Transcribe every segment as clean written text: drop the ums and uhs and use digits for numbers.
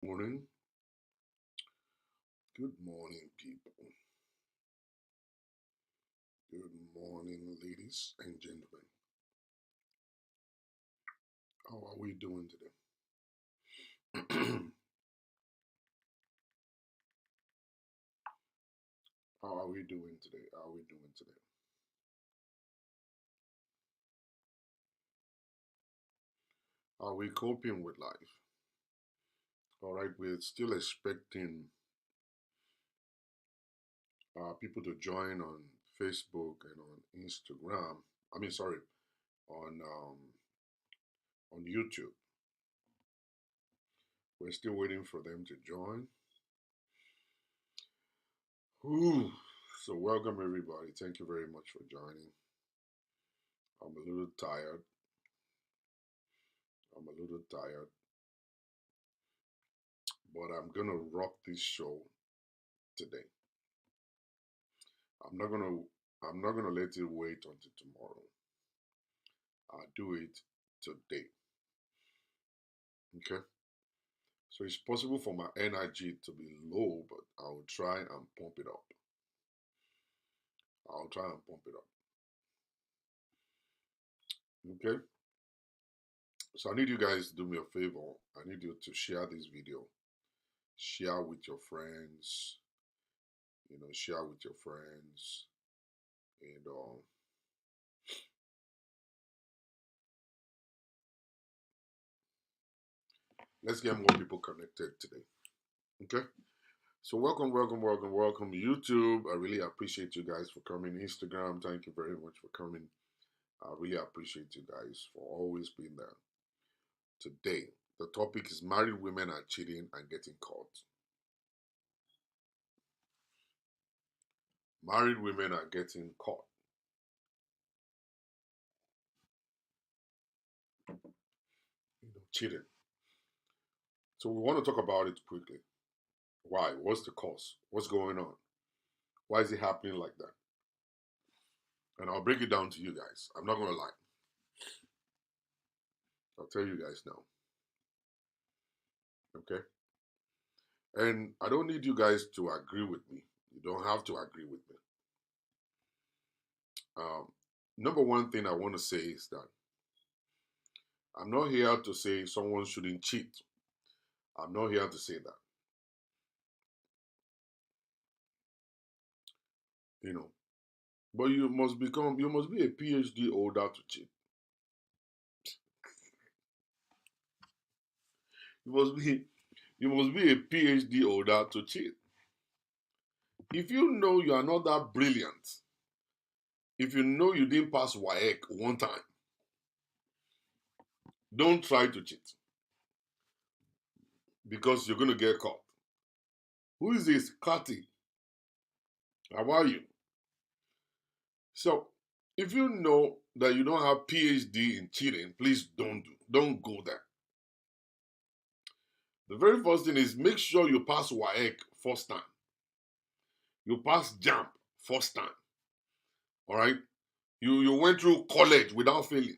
Morning. Good morning, people. Good morning, ladies and gentlemen. How are we doing today? How are we doing today? How are we doing today? Are we coping with life? All right, we're still expecting people to join on Facebook and on Instagram. Sorry, on YouTube. We're still waiting for them to join. Ooh. So welcome everybody. Thank you very much for joining. I'm a little tired. But I'm gonna rock this show today. I'm not gonna I'm not gonna let it wait until tomorrow. I'll do it today. Okay? So it's possible for my energy to be low, but I'll try and pump it up. I'll try and pump it up. Okay? So I need you guys to do me a favor. I need you to share this video. Share with your friends. Share with your friends. And let's get more people connected today. Okay? So welcome YouTube. I really appreciate you guys for coming. Instagram, thank you very much for coming. I really appreciate you guys for always being there. Today, the topic is married women are cheating and getting caught. Married women are getting caught. Cheating. So we want to talk about it quickly. Why? What's the cause? What's going on? Why is it happening like that? And I'll break it down to you guys. I'm not gonna lie. I'll tell you guys now. Okay? And I don't need you guys to agree with me. You don't have to agree with me. Um, Number one thing I want to say is that I'm not here to say someone shouldn't cheat. I'm not here to say that. You know, but you must be a PhD holder to cheat. You must be, you must be a PhD holder to cheat. If you know you are not that brilliant, if you know you didn't pass WAEC one time, don't try to cheat because you're going to get caught. Who is this? Kati. How are you? So, if you know that you don't have PhD in cheating, please don't go there. The very first thing is make sure you pass WAEC first time. You pass JAMP first time. All right? You went through college without failing.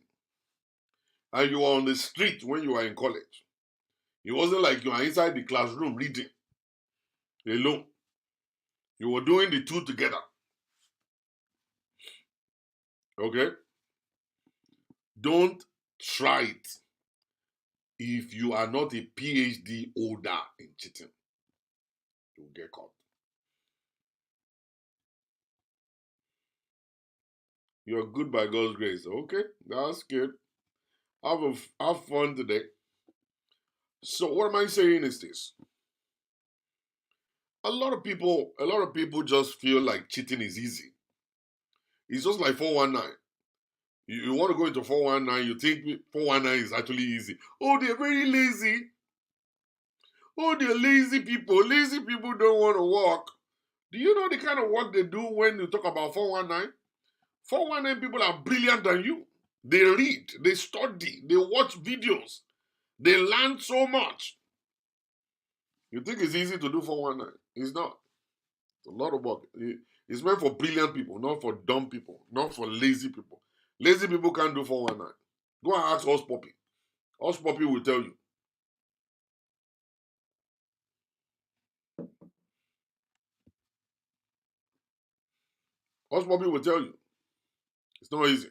And you were on the street when you were in college. It wasn't like you were inside the classroom reading alone. You were doing the two together. Okay? Don't try it if you are not a PhD holder in cheating. You'll get caught. You're good by God's grace. Okay, that's good. Have fun today. So what am I saying is this? A lot of people just feel like cheating is easy. It's just like 419. You want to go into 419, you think 419 is actually easy. Oh, they're very lazy. Oh, they're lazy people. Lazy people don't want to work. Do you know the kind of work they do when you talk about 419? 419 people are brilliant than you. They read, they study, they watch videos, they learn so much. You think it's easy to do 419? It's not. It's a lot of work. It's meant for brilliant people, not for dumb people, not for lazy people. Lazy people can't do 419. Go and ask Us Poppy. Us Poppy will tell you. Bobby will tell you. It's not easy.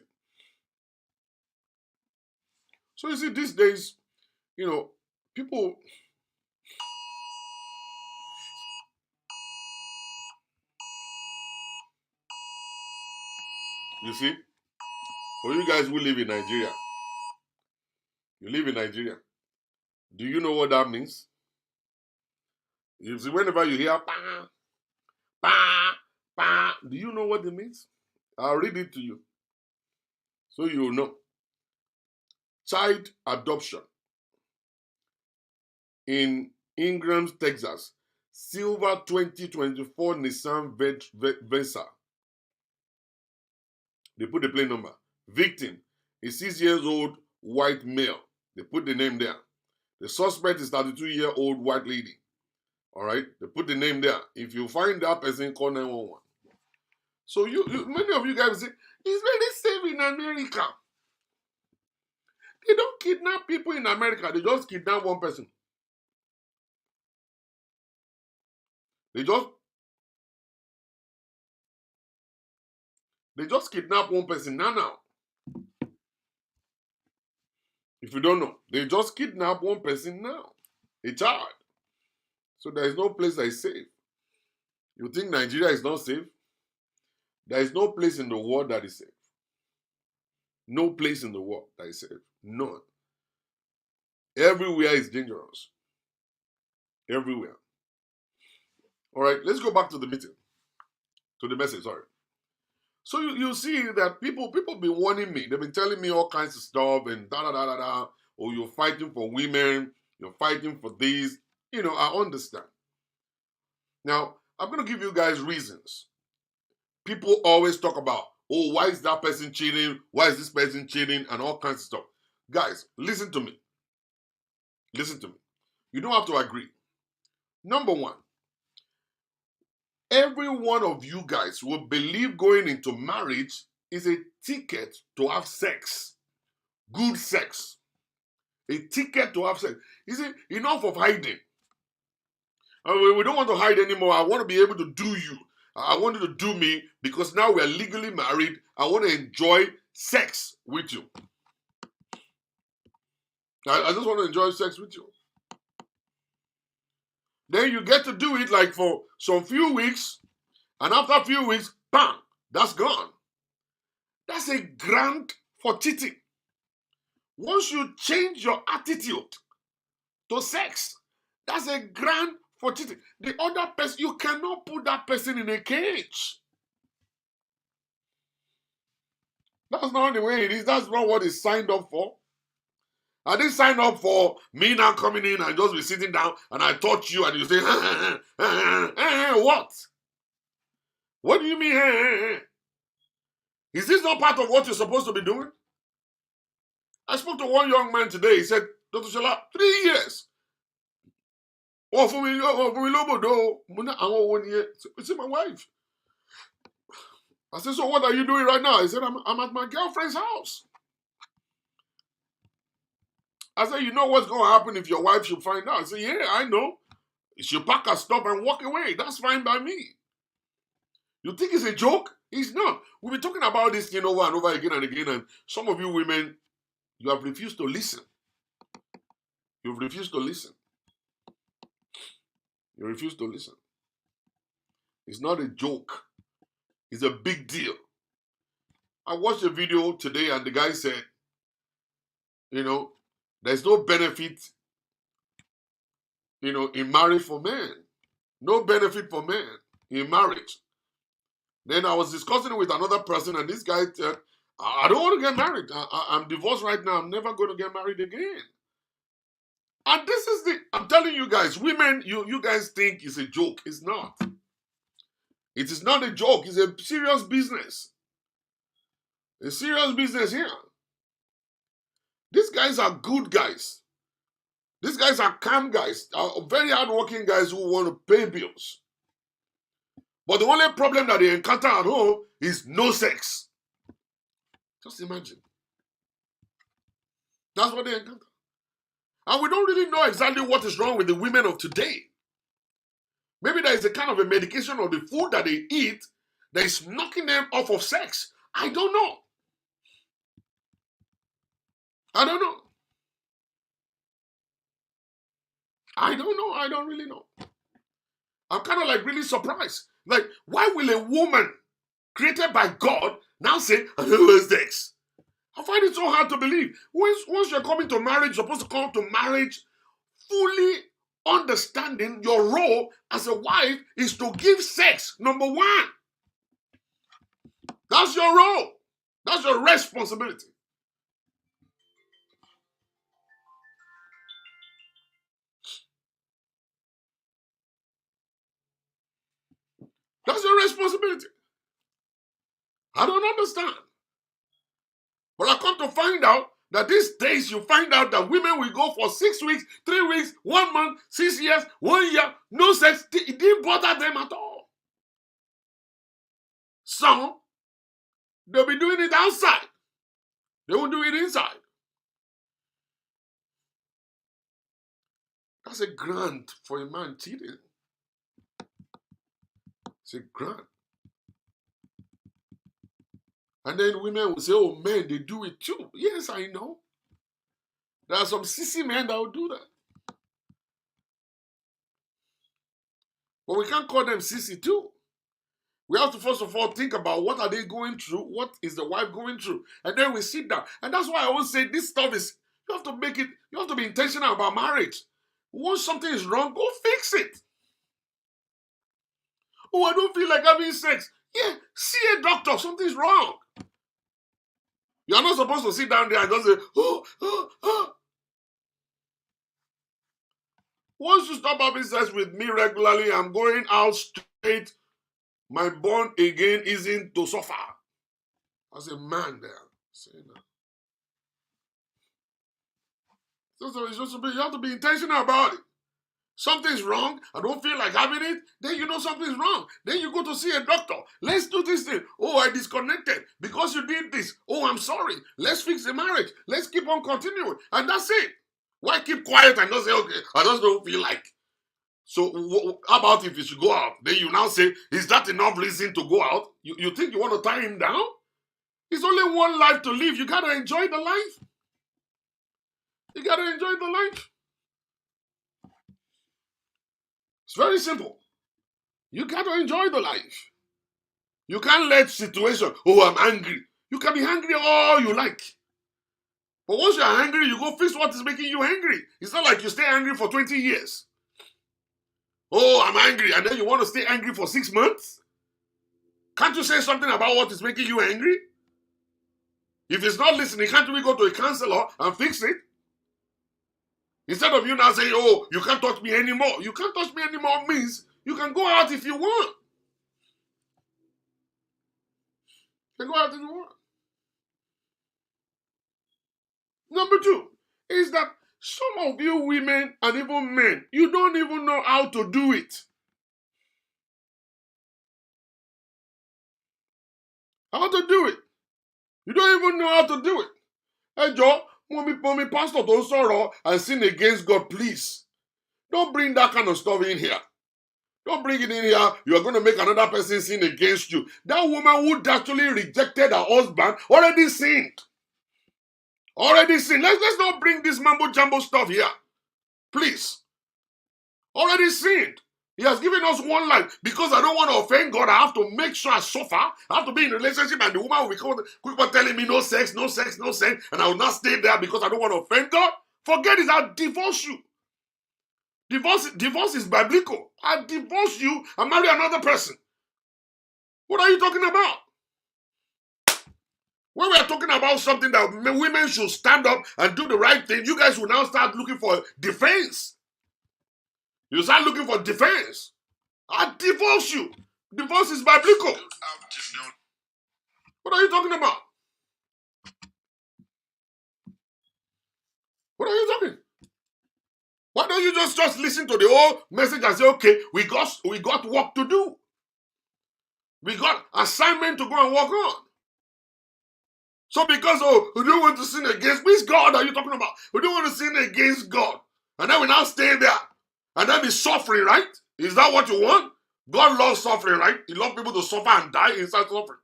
So you see, these days, people, you see, for you guys who live in Nigeria, you live in Nigeria, do you know what that means? You see, whenever you hear pa, pa, pa, do you know what it means? I'll read it to you so you'll know. Child adoption in Ingram, Texas, silver 2024 Nissan Versa. They put the plate number. Victim, a 6-year-old white male. They put the name there. The suspect is 32-year-old white lady. All right, they put the name there. If you find that person, call 911. So many of you guys say, it's very safe in America. They don't kidnap people in America. They just kidnap one person. They just kidnap one person now. If you don't know, they just kidnap one person now. A child. So there is no place that is safe. You think Nigeria is not safe? There is no place in the world that is safe. No place in the world that is safe. None. Everywhere is dangerous. Everywhere. All right, let's go back to the meeting. To the message, sorry. So you see that people been warning me. They've been telling me all kinds of stuff and da-da-da-da-da. Oh, you're fighting for women. You're fighting for this. I understand. Now, I'm going to give you guys reasons. People always talk about, oh, why is that person cheating? Why is this person cheating? And all kinds of stuff. Guys, listen to me. Listen to me. You don't have to agree. Number one, every one of you guys will believe going into marriage is a ticket to have sex. Good sex. A ticket to have sex. You see, enough of hiding. We don't want to hide anymore. I want to be able to do you. I want you to do me because now we are legally married. I want to enjoy sex with you. I just want to enjoy sex with you. Then you get to do it like for some few weeks. And after a few weeks, bam, that's gone. That's a grant for cheating. Once you change your attitude to sex, that's a grant for cheating. The other person, you cannot put that person in a cage. That's not the way it is. That's not what it's signed up for. I didn't sign up for me now coming in and just be sitting down and I touch you and you say, what? What do you mean? Is this not part of what you're supposed to be doing? I spoke to one young man today. He said, Dr. Shala, 3 years. Oh, for me, it's my wife. I said, so what are you doing right now? He said, I'm at my girlfriend's house. I said, you know what's going to happen if your wife should find out? I said, yeah, I know. She'll pack her stuff and walk away. That's fine by me. You think it's a joke? It's not. We've been talking about this thing over and over again and again, and some of you women, you have refused to listen. You've refused to listen. You refuse to listen. It's not a joke. It's a big deal. I watched a video today and the guy said, there's no benefit, in marriage for men. No benefit for men in marriage. Then I was discussing it with another person and this guy said, I don't want to get married. I'm divorced right now. I'm never going to get married again. And this is I'm telling you guys, women, you guys think it's a joke. It's not. It is not a joke. It's a serious business. A serious business here. These guys are good guys. These guys are calm guys, very hardworking guys who want to pay bills. But the only problem that they encounter at home is no sex. Just imagine. That's what they encounter. And we don't really know exactly what is wrong with the women of today. Maybe there is a kind of a medication or the food that they eat that is knocking them off of sex? I don't know. I don't know. I don't know. I don't really know. I'm kind of like really surprised. Like, why will a woman created by God now say, I don't know sex? I find it so hard to believe. Once you're coming to marriage, you're supposed to come to marriage fully understanding your role as a wife is to give sex. Number one. That's your role. That's your responsibility. That's your responsibility. I don't understand. But I come to find out that these days you find out that women will go for 6 weeks, 3 weeks, 1 month, 6 years, 1 year, no sex. It didn't bother them at all. Some, they'll be doing it outside. They won't do it inside. That's a grant for a man cheating. It's a grant. And then women will say, oh, men, they do it too. Yes, I know. There are some sissy men that will do that. But we can't call them sissy too. We have to first of all think about what are they going through, what is the wife going through, and then we sit down. And that's why I always say this stuff is, you have to make it, you have to be intentional about marriage. Once something is wrong, go fix it. Oh, I don't feel like having sex. Yeah, see a doctor, something's wrong. You're not supposed to sit down there and just say, oh. Once you stop having sex with me regularly, I'm going out straight. My born again isn't to suffer. As a man there, saying that. So it's just you have to be intentional about it. Something's wrong, I don't feel like having it, then you know something's wrong. Then you go to see a doctor. Let's do this thing. Oh, I disconnected because you did this. Oh, I'm sorry. Let's fix the marriage. Let's keep on continuing. And that's it. Why keep quiet and not say, okay, I just don't feel like. So how about if you should go out? Then you now say, is that enough reason to go out? You think you want to tie him down? It's only one life to live. You got to enjoy the life. You got to enjoy the life. It's very simple. You got to enjoy the life. You can't let situation, oh, I'm angry. You can be angry all you like. But once you're angry, you go fix what is making you angry. It's not like you stay angry for 20 years. Oh, I'm angry. And then you want to stay angry for 6 months? Can't you say something about what is making you angry? If it's not listening, can't we go to a counselor and fix it? Instead of you now saying, oh, you can't touch me anymore. You can't touch me anymore means you can go out if you want. You can go out if you want. Number 2 is that some of you women and even men, you don't even know how to do it. How to do it. You don't even know how to do it. Hey, Joe, mommy, pastor, don't sorrow and sin against God, please. Don't bring that kind of stuff in here. Don't bring it in here. You are going to make another person sin against you. That woman who actually rejected her husband already sinned. Already sinned. Let's not bring this mambo jumbo stuff here. Please. Already sinned. He has given us one life. Because I don't want to offend God, I have to make sure I suffer. I have to be in a relationship and the woman will be quick on telling me no sex, no sex, no sex. And I will not stay there because I don't want to offend God. Forget it. I'll divorce you. Divorce is biblical. I'll divorce you and marry another person. What are you talking about? When we are talking about something that women should stand up and do the right thing, you guys will now start looking for defense. You start looking for defense. I'll divorce you. Divorce is biblical. What are you talking about? What are you talking? Why don't you just listen to the whole message and say, okay, we got work to do. We got assignment to go and work on. So because, we don't want to sin against, which God are you talking about? We don't want to sin against God. And then we now stay there. And then be suffering, right? Is that what you want? God loves suffering, right? He loves people to suffer and die inside suffering.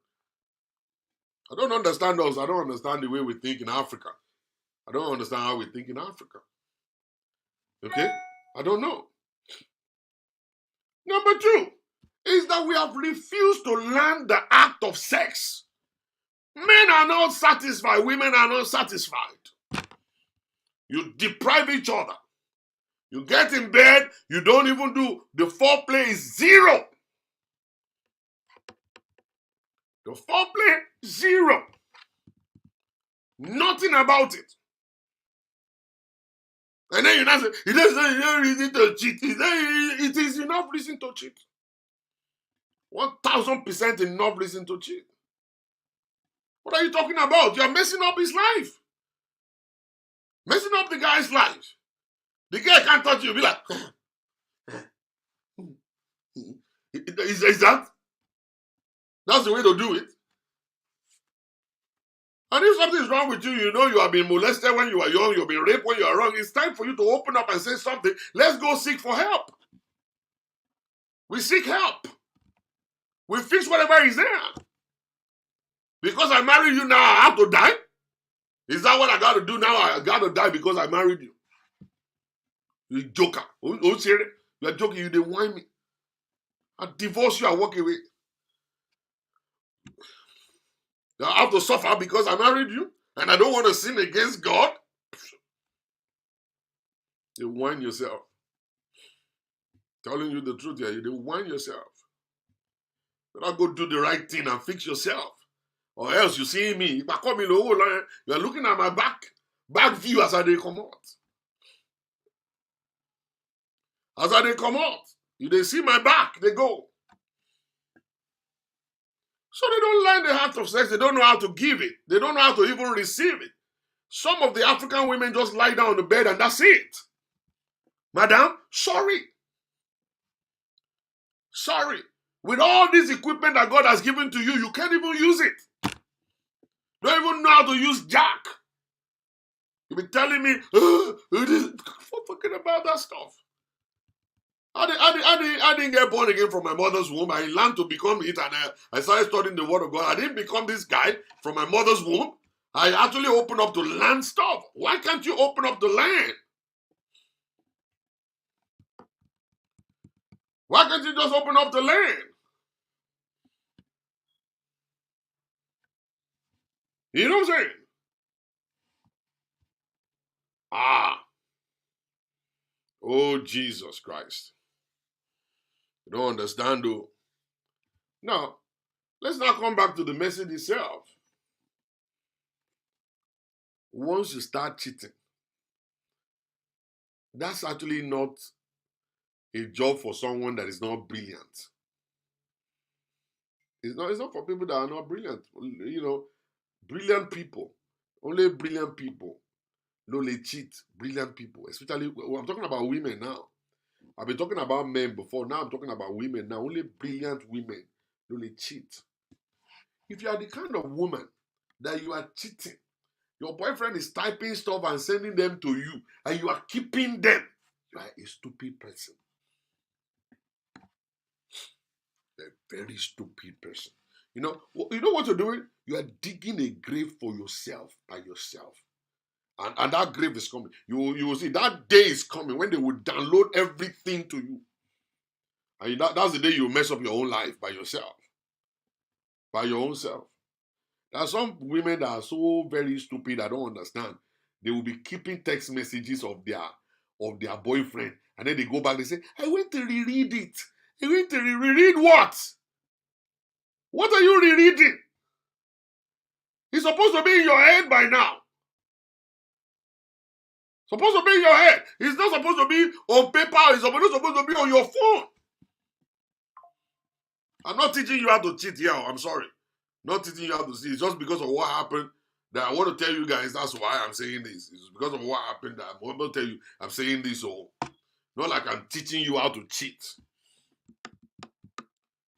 I don't understand us. I don't understand the way we think in Africa. I don't understand how we think in Africa. Okay? I don't know. Number two is that we have refused to learn the act of sex. Men are not satisfied. Women are not satisfied. You deprive each other. You get in bed, you don't even do, the foreplay is zero. The foreplay, zero. Nothing about it. And then you now say, it doesn't reason to cheat. It is enough reason to cheat. 1000% enough reason to cheat. What are you talking about? You're messing up his life. Messing up the guy's life. The guy can't touch you. Be like, is that? That's the way to do it. And if something is wrong with you, you know you have been molested when you are young, you've been raped when you are wrong, it's time for you to open up and say something. Let's go seek for help. We seek help. We fix whatever is there. Because I married you now, I have to die? Is that what I got to do now? I got to die because I married you. You joker. Oh, serious? You are joking. You didn't whine me. I divorce you, I walk away. I have to suffer because I married you and I don't want to sin against God. You whine yourself. Telling you the truth here, you whine yourself. You not go do the right thing and fix yourself. Or else you see me. If I come in the whole line, you are looking at my back view as I they come out. As I they come out, you they see my back, they go. So they don't learn the act of sex. They don't know how to give it. They don't know how to even receive it. Some of the African women just lie down on the bed and that's it. Madam, sorry. Sorry. With all this equipment that God has given to you, you can't even use it. Don't even know how to use jack. You've been telling me, forget about that stuff. I didn't get born again from my mother's womb. I learned to become it and I started studying the word of God. I didn't become this guy from my mother's womb. I actually opened up to learn stuff. Why can't you open up to learn? Why can't you just open up to learn? You know what I'm saying? Oh, Jesus Christ. You don't understand, though. Now, let's now come back to the message itself. Once you start cheating, that's actually not a job for someone that is not brilliant. It's not for people that are not brilliant. You know, brilliant people, only brilliant people, no, they cheat. Brilliant people, especially, well, I'm talking about women now. I've been talking about men before. Now I'm talking about women now. Only brilliant women, no, they cheat. If you are the kind of woman that you are cheating, your boyfriend is typing stuff and sending them to you, and you are keeping them, you are a stupid person. A very stupid person. You know what you're doing? You are digging a grave for yourself by yourself. And that grave is coming. You will see that day is coming when they will download everything to you. And that's the day you mess up your own life by yourself. By your own self. There are some women that are so very stupid, I don't understand. They will be keeping text messages of their boyfriend. And then they go back, they say, I went to reread it. I went to reread what? What are you rereading? It's supposed to be in your head by now. Supposed to be in your head. It's not supposed to be on paper. It's supposed to be on your phone. I'm not teaching you how to cheat here. I'm sorry. Not teaching you how to see. It's just because of what happened that I want to tell you guys. That's why I'm saying this. It's because of what happened that I'm going to tell you I'm saying this. So, not like I'm teaching you how to cheat.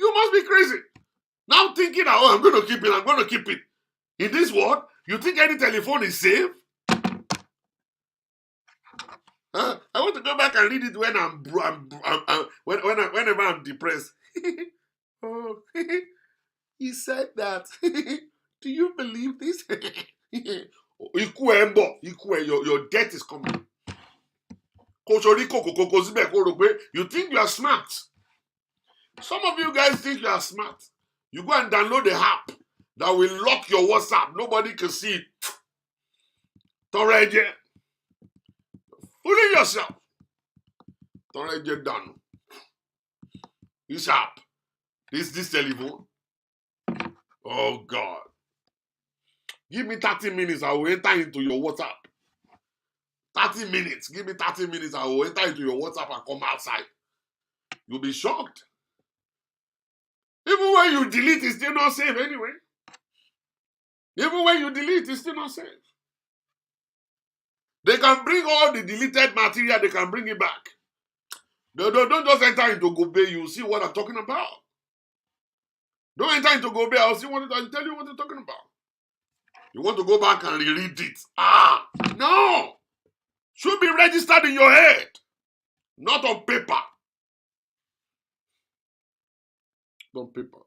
You must be crazy. Now thinking, oh, I'm going to keep it. I'm going to keep it. In this world, you think any telephone is safe? I want to go back and read it when whenever I'm depressed. he said that. Do you believe this? Your death is coming. You think you are smart. Some of you guys think you are smart. You go and download the app that will lock your WhatsApp. Nobody can see it. Toreje. Fooling yourself. Toreje done. This app. This telephone. Oh God. Give me 30 minutes. I will enter into your WhatsApp. 30 minutes. Give me 30 minutes. I will enter into your WhatsApp and come outside. You'll be shocked. Even when you delete, it's still not safe anyway. Even when you delete, it's still not safe. They can bring all the deleted material, they can bring it back. Don't just enter into Gobe, you'll see what I'm talking about. Don't enter into Gobe, I'll tell you what I'm talking about. You want to go back and reread it. No! Should be registered in your head, not on paper. On paper.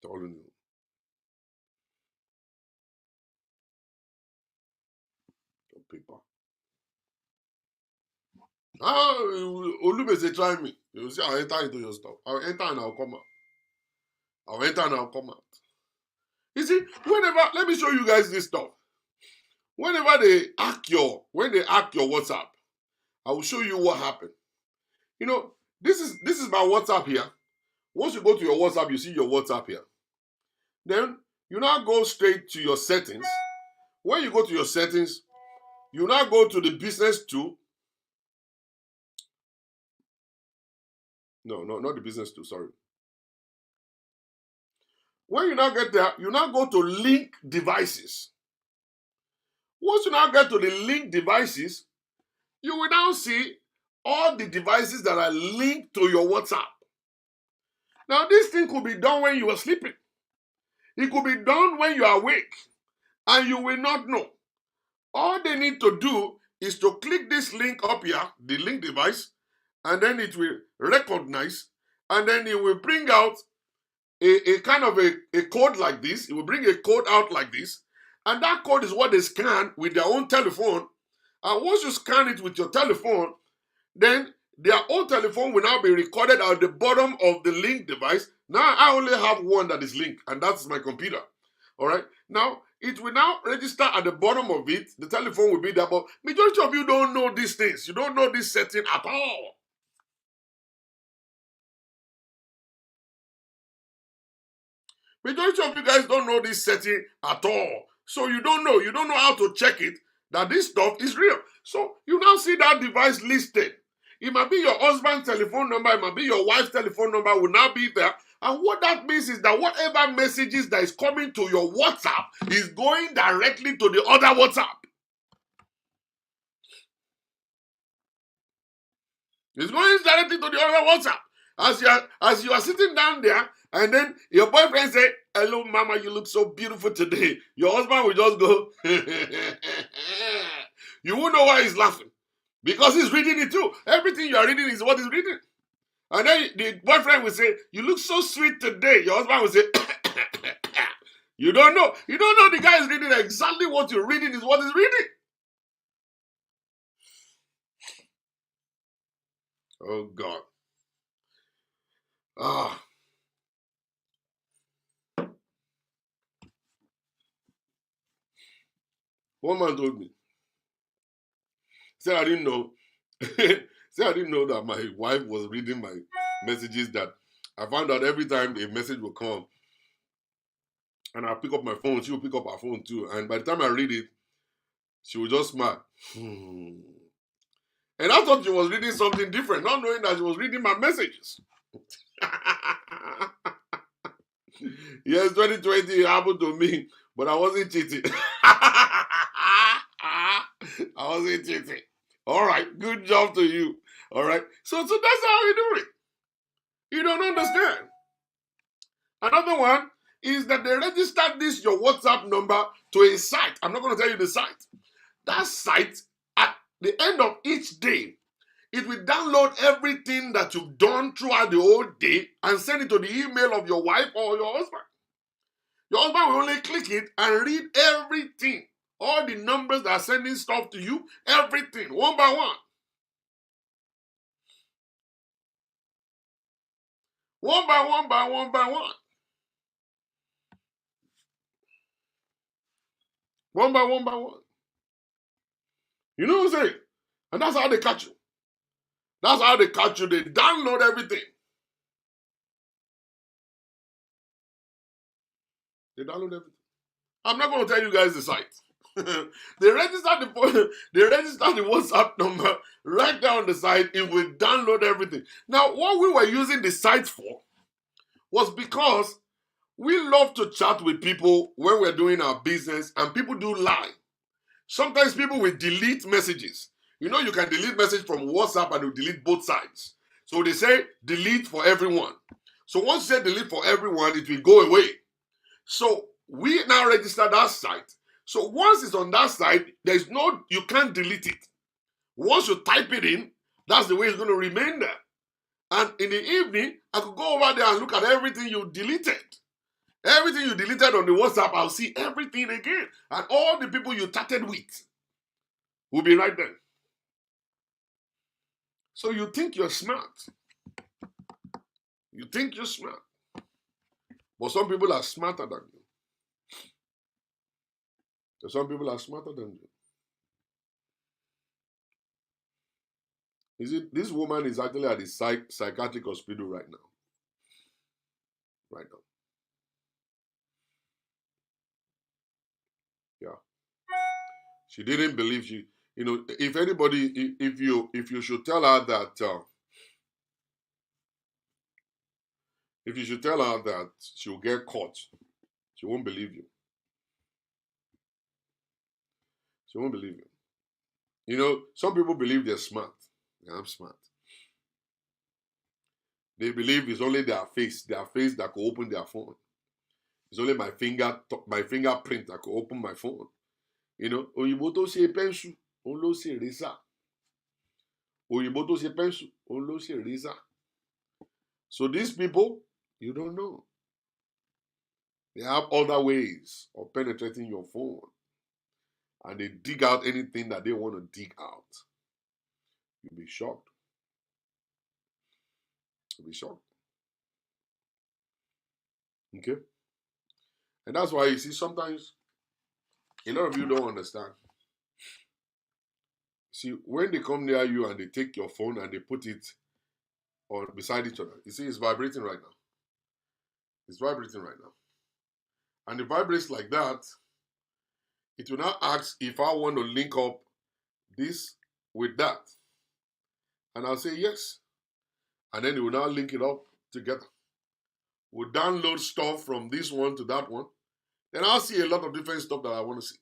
Telling you. On paper. Olube say try me. You see, I'll enter into your stuff. I'll enter and I'll come out. I'll enter and I'll come out. You see, let me show you guys this stuff. Whenever they hack your WhatsApp, I will show you what happened. You know, this is my WhatsApp here. Once you go to your WhatsApp, you see your WhatsApp here. Then you now go straight to your settings. When you go to your settings, you now go to the business tool. No, not the business tool, sorry. When you now get there, you now go to link devices. Once you now get to the link devices, you will now see all the devices that are linked to your WhatsApp. Now, this thing could be done when you are sleeping. It could be done when you are awake, and you will not know. All they need to do is to click this link up here, the link device, and then it will recognize, and then it will bring out a kind of a code like this. It will bring a code out like this, and that code is what they scan with their own telephone. And once you scan it with your telephone, then their own telephone will now be recorded at the bottom of the link device. Now I only have one that is linked, and that's my computer. All right. Now it will now register at the bottom of it. The telephone will be there, but majority of you don't know these things. You don't know this setting at all. Majority of you guys don't know this setting at all. So you don't know how to check it, that this stuff is real. So you now see that device listed. It might be your husband's telephone number, it might be your wife's telephone number will now be there. And what that means is that whatever messages that is coming to your WhatsApp is going directly to the other WhatsApp. It's going directly to the other WhatsApp. As you are sitting down there, and then your boyfriend say, "Hello, mama, you look so beautiful today." Your husband will just go, you won't know why he's laughing. Because he's reading it too. Everything you are reading is what he's reading. And then the boyfriend will say, "You look so sweet today." Your husband will say, You don't know. You don't know the guy is reading exactly what you're reading is what he's reading. Oh, God. One man told me, said I didn't know. Said I didn't know that my wife was reading my messages, that I found out every time a message will come and I pick up my phone, she will pick up her phone too. And by the time I read it, she will just smile. And I thought she was reading something different, not knowing that she was reading my messages. Yes, 2020 happened to me, but I wasn't cheating. I wasn't cheating. All right, good job to you. All right, so that's how we do it. You don't understand. Another one is that they registered this, your WhatsApp number, to a site. I'm not going to tell you the site. That site, at the end of each day, It will download everything that you've done throughout the whole day and send it to the email of your wife or your husband. Your husband will only click it and read everything. All the numbers that are sending stuff to you, everything, one by one. One by one by one by one. One by one by one. You know what I'm saying? And that's how they catch you. That's how they catch you. They download everything. They download everything. I'm not going to tell you guys the site. They register the WhatsApp number right there on the site. It will download everything. Now, what we were using the site for was because we love to chat with people when we're doing our business, and people do lie. Sometimes people will delete messages. You know, you can delete message from WhatsApp and you delete both sides. So they say delete for everyone. So once you say delete for everyone, it will go away. So we now register that site. So once it's on that site, you can't delete it. Once you type it in, that's the way it's going to remain there. And in the evening, I could go over there and look at everything you deleted. Everything you deleted on the WhatsApp, I'll see everything again. And all the people you chatted with will be right there. So you think you're smart. You think you're smart. But some people are smarter than you. Some people are smarter than you. This woman is actually at the psychiatric hospital right now. Right now. Yeah. She didn't believe if anybody, if you should tell her that, if you should tell her that she'll get caught, she won't believe you. She won't believe you. You know, some people believe they're smart. Yeah, I'm smart. They believe it's only their face that could open their phone. It's only my fingerprint that could open my phone. You know, òyìnbó tó ṣe pẹ́ńsù, òun ló ṣe rẹ́sà. Òyìnbó tó ṣe pẹ́ńsù, òun ló ṣe rẹ́sà. So these people, you don't know. They have other ways of penetrating your phone. And they dig out anything that they want to dig out. You'll be shocked. You'll be shocked. Okay? And that's why you see sometimes a lot of you don't understand. See, when they come near you and they take your phone and they put it on beside each other, you see it's vibrating right now. It's vibrating right now. And it vibrates like that. It will now ask if I want to link up this with that. And I'll say yes. And then it will now link it up together. We'll download stuff from this one to that one. Then I'll see a lot of different stuff that I want to see.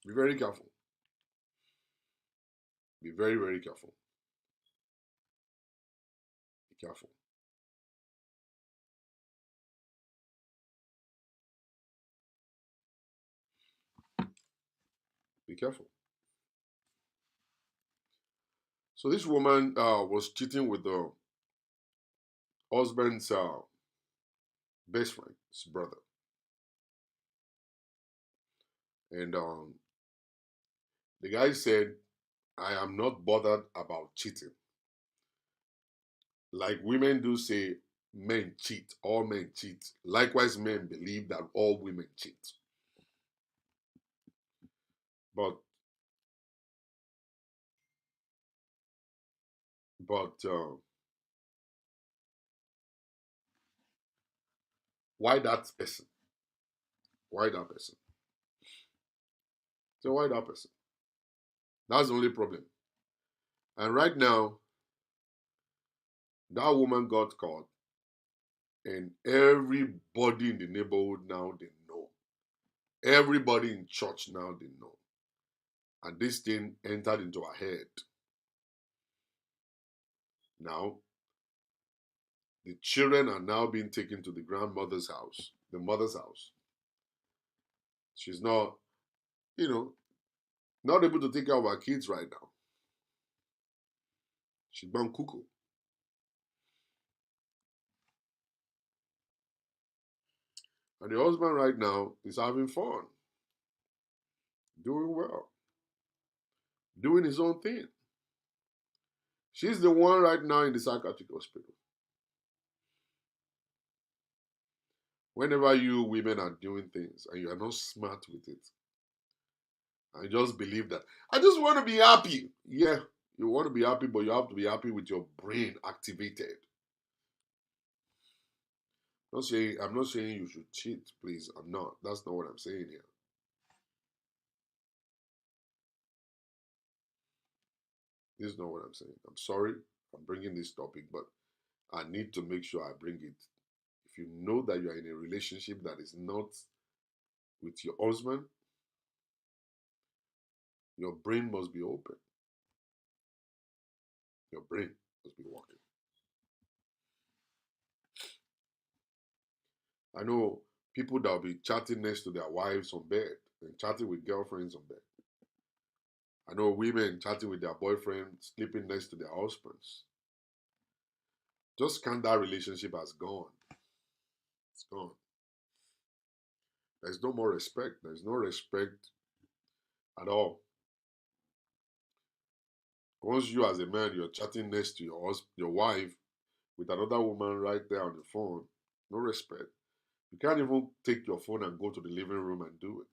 Be very careful. Be very, very careful. Be careful. Be careful. So this woman was cheating with the husband's best friend's brother. And the guy said, I am not bothered about cheating. Like women do say, men cheat, all men cheat. Likewise, men believe that all women cheat. But why that person? Why that person? So why that person? That's the only problem. And right now, that woman got caught, and everybody in the neighborhood now they know. Everybody in church now they know. And this thing entered into her head. Now, the children are now being taken to the grandmother's house, the mother's house. She's not, Not able to take care of her kids right now. She's gone cuckoo. And the husband right now is having fun, doing well, doing his own thing. She's the one right now in the psychiatric hospital. Whenever you women are doing things and you are not smart with it, I just believe that I just want to be happy. Yeah, you want to be happy, but you have to be happy with your brain activated. I'm not saying you should cheat, please. I'm not. That's not what I'm saying here. This is not what I'm saying. I'm sorry I'm bringing this topic, but I need to make sure I bring it. If you know that you are in a relationship that is not with your husband, your brain must be open. Your brain must be working. I know people that will be chatting next to their wives on bed and chatting with girlfriends on bed. I know women chatting with their boyfriends, sleeping next to their husbands. Just can't that relationship has gone. It's gone. There's no more respect. There's no respect at all. Once you as a man, you're chatting next to your wife with another woman right there on the phone, no respect. You can't even take your phone and go to the living room and do it.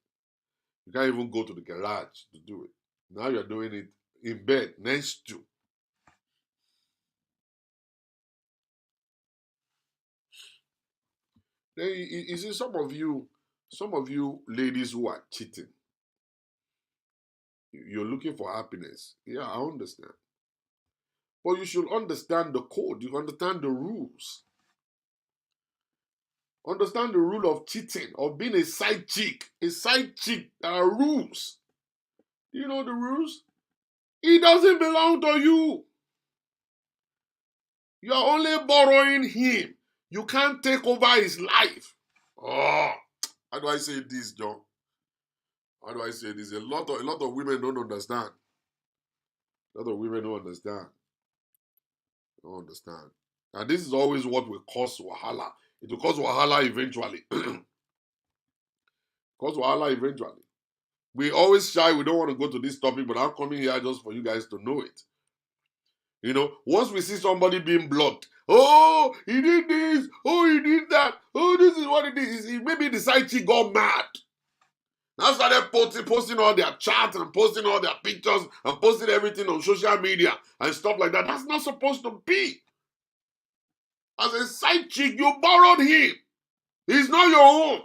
You can't even go to the garage to do it. Now you're doing it in bed next to. Then you see some of you ladies who are cheating. You're looking for happiness. Yeah, I understand. But you should understand the code. You understand the rules. Understand the rule of cheating, of being a side chick. A side chick, there are rules. Do you know the rules? It doesn't belong to you. You are only borrowing him. You can't take over his life. Oh, how do I say this, John? How do I say this? A lot of women don't understand. A lot of women don't understand. Don't understand. And this is always what will cause wahala. It will cause wahala eventually. Cause wahala eventually. We always shy. We don't want to go to this topic, but I'm coming here just for you guys to know it. You know, once we see somebody being blocked, oh, he did this, oh, he did that, oh, this is what it is. Maybe the side chick got mad. Now started posting all their chats and posting all their pictures and posting everything on social media and stuff like that. That's not supposed to be. As a side chick, you borrowed him. He's not your own.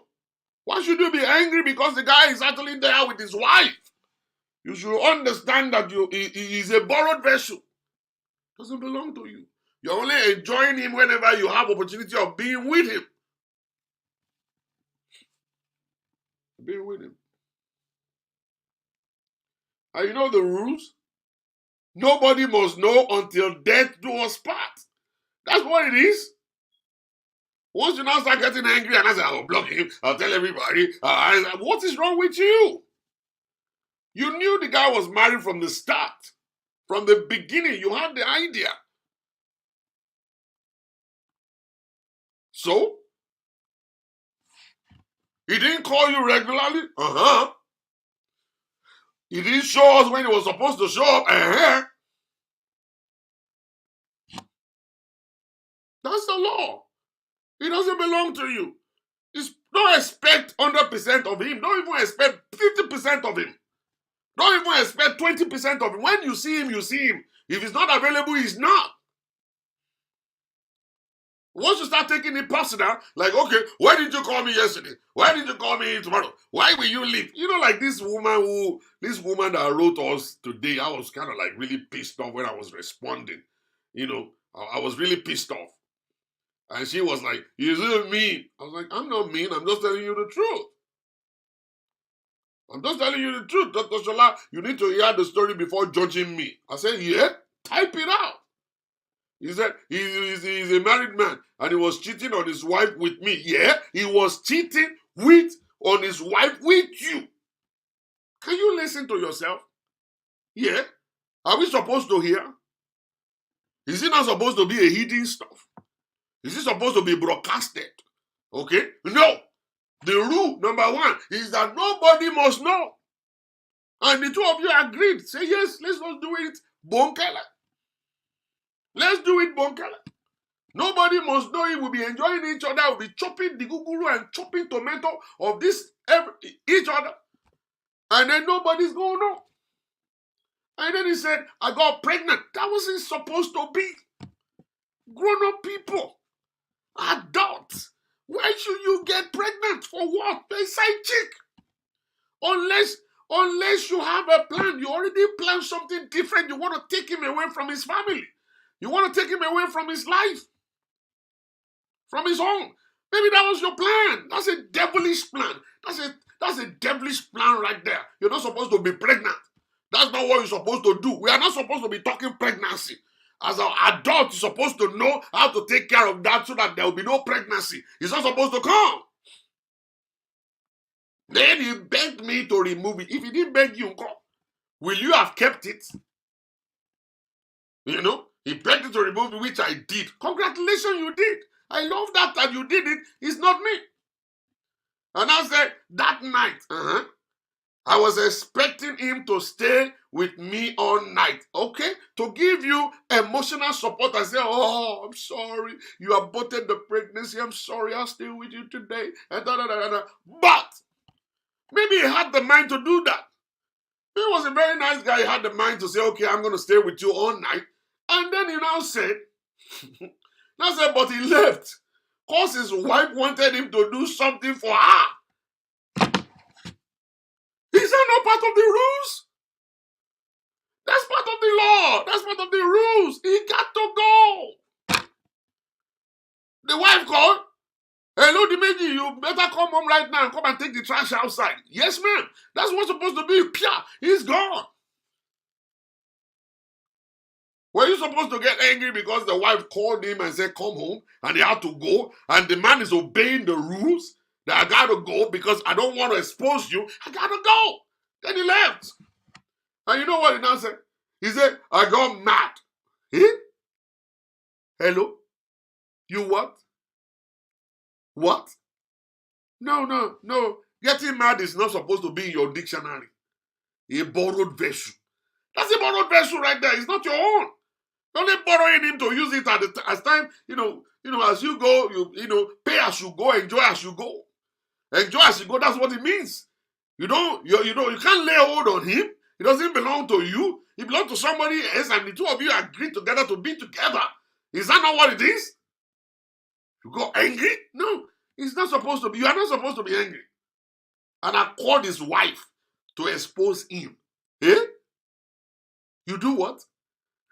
Why should you be angry because the guy is actually there with his wife? You should understand that he is a borrowed vessel. Doesn't belong to you. You're only enjoying him whenever you have opportunity of being with him. Being with him. And you know the rules? Nobody must know until death do us part. That's what it is. Once you now start getting angry and I say, I'll block him, I'll tell everybody, what is wrong with you? You knew the guy was married from the start. From the beginning, you had the idea. So, he didn't call you regularly? He didn't show us when he was supposed to show up? That's the law. It doesn't belong to you. Don't expect 100% of him. Don't even expect 50% of him. Don't even expect 20% of him. When you see him, you see him. If he's not available, he's not. Once you start taking it personal, like, okay, why did you call me yesterday? Why did you call me tomorrow? Why will you leave? You know, like this woman that wrote us today, I was kind of like really pissed off when I was responding. You know, I was really pissed off. And she was like, you're mean. I was like, I'm not mean. I'm just telling you the truth. I'm just telling you the truth. Dr. Shola, you need to hear the story before judging me. I said, yeah, type it out. He said, he's a married man and he was cheating on his wife with me. Yeah, he was cheating on his wife with you. Can you listen to yourself? Yeah. Are we supposed to hear? Is it not supposed to be a hidden stuff? Is it supposed to be broadcasted? Okay? No. The rule, number one, is that nobody must know. And the two of you agreed. Say, yes, let's not do it bonkela. Let's do it bonkela. Nobody must know it. We'll be enjoying each other. We'll be chopping the guguru and chopping tomato of each other. And then nobody's going to know. And then he said, I got pregnant. That wasn't supposed to be. Grown-up people, adults, why should you get pregnant? For what? A side chick. Unless you have a plan. You already planned something different. You want to take him away from his family. You want to take him away from his life. From his home. Maybe that was your plan. That's a devilish plan. That's a devilish plan right there. You're not supposed to be pregnant. That's not what you're supposed to do. We are not supposed to be talking pregnancy. As an adult, you're supposed to know how to take care of that so that there will be no pregnancy. It's not supposed to come. Then he begged me to remove it. If he didn't beg you, will you have kept it? You know, he begged you to remove it, which I did. Congratulations, you did. I love that you did it. It's not me. And I said, that night, I was expecting him to stay with me all night, okay? To give you emotional support. I said, oh, I'm sorry. You aborted the pregnancy. I'm sorry. I'll stay with you today. And But maybe he had the mind to do that. He was a very nice guy. He had the mind to say, okay, I'm going to stay with you all night. And then he now said, but he left because his wife wanted him to do something for her. Is that not part of the rules? That's part of the law. That's part of the rules. He got to go. The wife called. Hello, Dimeji, you better come home right now and come and take the trash outside. Yes, ma'am. That's what's supposed to be. Pia, he's gone. Were you supposed to get angry because the wife called him and said, come home, and he had to go, and the man is obeying the rules that I got to go because I don't want to expose you. I got to go. Then he left. And you know what he now said? He said, I got mad. Eh? Hello? You what? What? No. Getting mad is not supposed to be in your dictionary. A borrowed vessel. That's a borrowed vessel right there. It's not your own. You're only borrowing him to use it as time, as you go, pay as you go, enjoy as you go. Enjoy as you go, that's what it means. You can't lay hold on him. It doesn't belong to you. It belongs to somebody else, and the two of you agree together to be together. Is that not what it is? You go angry? No, it's not supposed to be. You are not supposed to be angry. And I called his wife to expose him. Eh? You do what?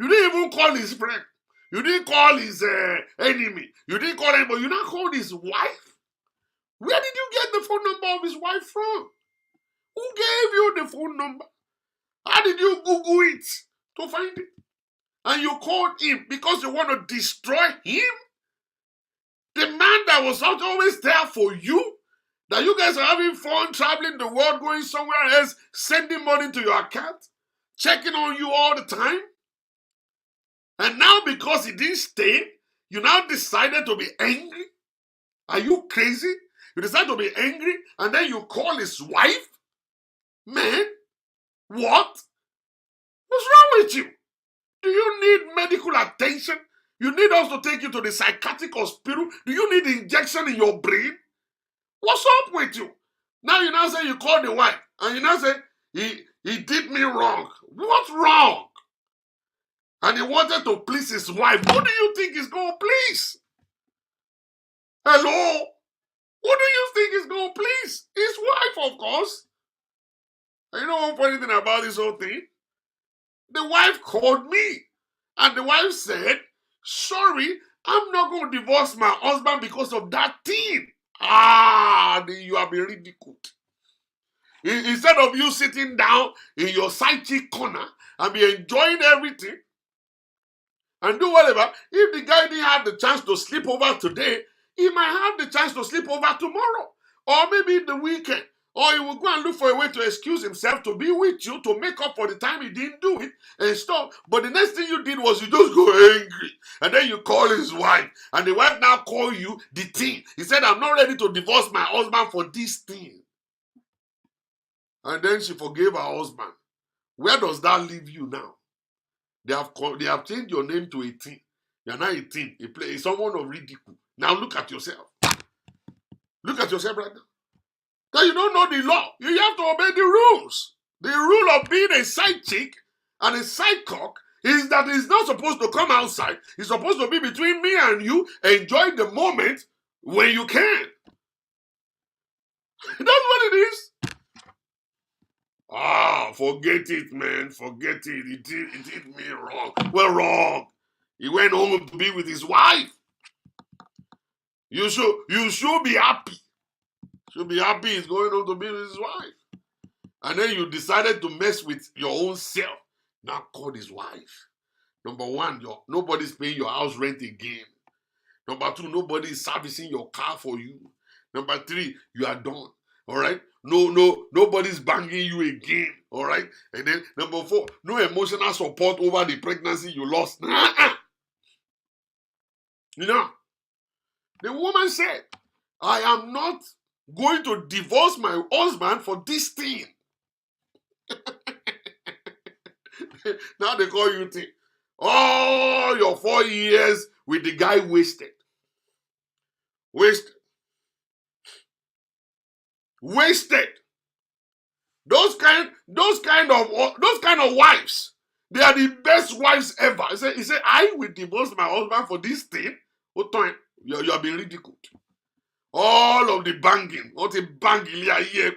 You didn't even call his friend. You didn't call his enemy. You didn't call anybody. You not called his wife. Where did you get the phone number of his wife from? Who gave you the phone number? How did you Google it to find it? And you called him because you want to destroy him? The man that was always there for you, that you guys are having fun, traveling the world, going somewhere else, sending money to your account, checking on you all the time. And now because he didn't stay, you now decided to be angry? Are you crazy? You decide to be angry and then you call his wife? Man, what? What's wrong with you? Do you need medical attention? You need us to take you to the psychiatric hospital? Do you need injection in your brain? What's up with you? Now you now say you called the wife and you now say he did me wrong. What's wrong? And he wanted to please his wife. Who do you think he's going to please? Hello? Who do you think he's going to please? His wife, of course. And you know one funny thing about this whole thing? The wife called me. And the wife said, sorry, I'm not going to divorce my husband because of that thing. You have been ridiculed. Instead of you sitting down in your side chick corner and be enjoying everything and do whatever, if the guy didn't have the chance to sleep over today, he might have the chance to sleep over tomorrow or maybe the weekend. Or he will go and look for a way to excuse himself to be with you, to make up for the time he didn't do it and stuff. But the next thing you did was you just go angry. And then you call his wife. And the wife now call you the thing. He said, I'm not ready to divorce my husband for this thing. And then she forgave her husband. Where does that leave you now? They have changed your name to a thing. You're now a thing. Someone of ridicule. Now look at yourself. Look at yourself right now. That you don't know the law. You have to obey the rules. The rule of being a side chick and a side cock is that it's not supposed to come outside. It's supposed to be between me and you. Enjoy the moment when you can. That's what it is. Forget it, man. Forget it. It did me wrong. Well, wrong. He went home to be with his wife. You should be happy. Should be happy he's going home to be with his wife. And then you decided to mess with your own self. Now call his wife. Number one, nobody's paying your house rent again. Number two, nobody is servicing your car for you. Number three, you are done. All right? Nobody's banging you again. All right? And then number four, no emotional support over the pregnancy you lost. You know, the woman said, I am not going to divorce my husband for this thing. Now they call you thing. Oh, your 4 years with the guy wasted. Wasted. Those kind of wives, they are the best wives ever. He said, I will divorce my husband for this thing. What time? You have been ridiculed. All of the banging, all the banging here,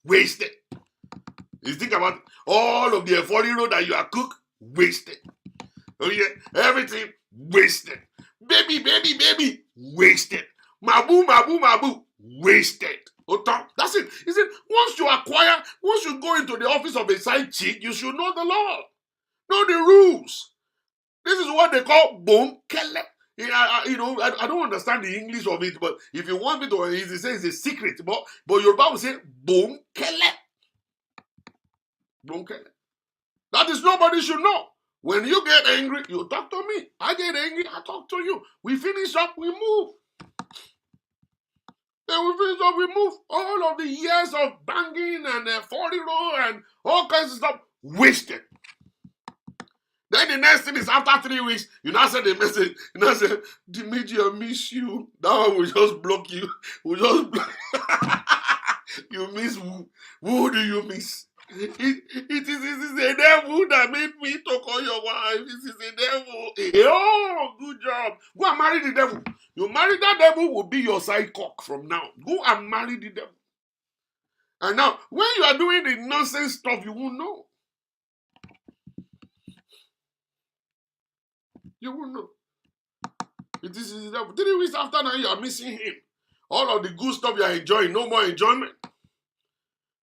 wasted. You think about it, all of the F40 that you are cooked, wasted. Oh yeah, everything wasted. Baby, wasted. Mabu, wasted. That's it. He said, once you go into the office of a side chick, you should know the law. Know the rules. This is what they call bone kele. I don't understand the English of it, but if you want me to, he says it's a secret. But your Bible says bone kele. Bone kele. That is nobody should know. When you get angry, you talk to me. I get angry, I talk to you. We finish up, we move. Then we finish up, we move. All of the years of banging and 40-row and all kinds of stuff wasted. Then the next thing is after 3 weeks, you now send a message. You now say, Dimitri, I miss you. That one will just block you. We'll just block you. Miss who? Who do you miss? It is the devil that made me to call your wife. It is the devil. Oh, good job. Go and marry the devil. You marry that devil will be your side cock from now. Go and marry the devil. And now, when you are doing the nonsense stuff, you won't know. You won't know. It is the devil. 3 weeks after now, you are missing him. All of the good stuff you are enjoying, no more enjoyment.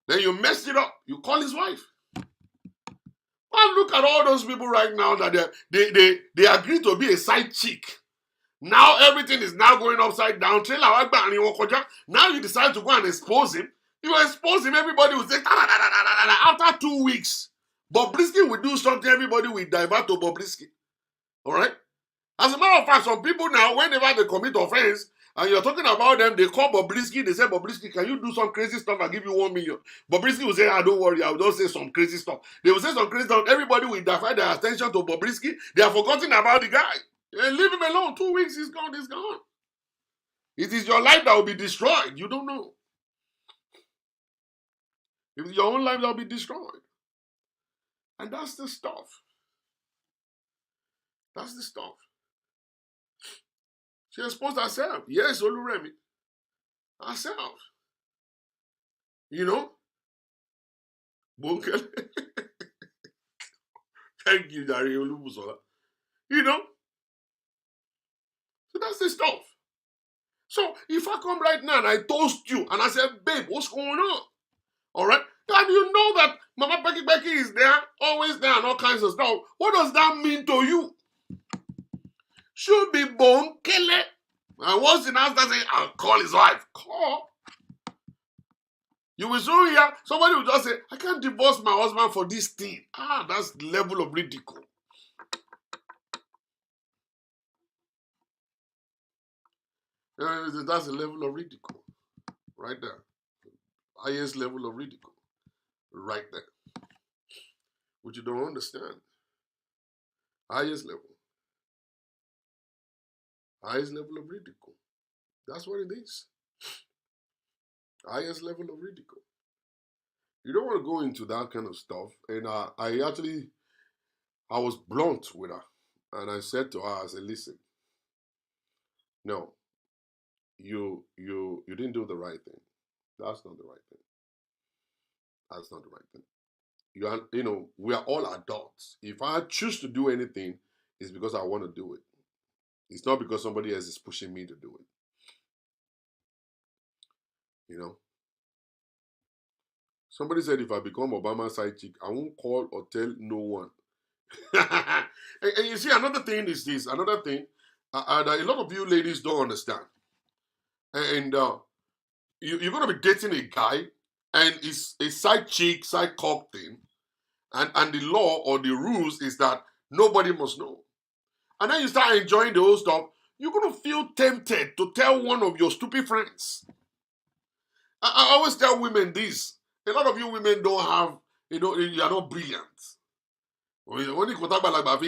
Then you mess it up. You call his wife. And look at all those people right now that they agree to be a side chick. Now everything is now going upside down. Now you decide to go and expose him. You expose him, everybody will say, after 2 weeks, Bobrisky will do something, everybody will divert to Bobrisky. All right? As a matter of fact, some people now, whenever they commit offense, and you're talking about them, they call Bobrisky, they say, Bobrisky, can you do some crazy stuff? I'll give you 1 million. Bobrisky will say, don't worry, I'll just say some crazy stuff. They will say some crazy stuff. Everybody will divert their attention to Bobrisky. They have forgotten about the guy. Leave him alone. 2 weeks, he's gone, he's gone. It is your life that will be destroyed. You don't know. It is your own life that will be destroyed. And that's the stuff. That's the stuff. She exposed herself. Yes, Oluremi. Herself. You know? Bunkel. Thank you, Dari Olubusola. You know? So that's the stuff. So if I come right now and I toast you and I say, babe, what's going on? All right? And you know that Mama Becky is there, always there, and all kinds of stuff. What does that mean to you? Should be bone kele. And once in answer say, I'll call his wife. Call. You will soon hear somebody will just say, I can't divorce my husband for this thing. That's the level of ridicule. That's the level of ridicule. Right there. Highest level of ridicule. Right there. Which you don't understand. Highest level. Highest level of ridicule. That's what it is. Highest level of ridicule. You don't want to go into that kind of stuff. And I was blunt with her. And I said to her, I said, listen, no, you didn't do the right thing. That's not the right thing. That's not the right thing. We are all adults. If I choose to do anything, it's because I want to do it. It's not because somebody else is pushing me to do it. Somebody said if I become Obama's side chick, I won't call or tell no one. and you see, another thing is this. Another thing that a lot of you ladies don't understand. And you're going to be dating a guy, and it's a side chick, side cock thing. And the law or the rules is that nobody must know. And then you start enjoying the whole stuff. You're going to feel tempted to tell one of your stupid friends. I always tell women this. A lot of you women don't have, you are not brilliant. When you talk about like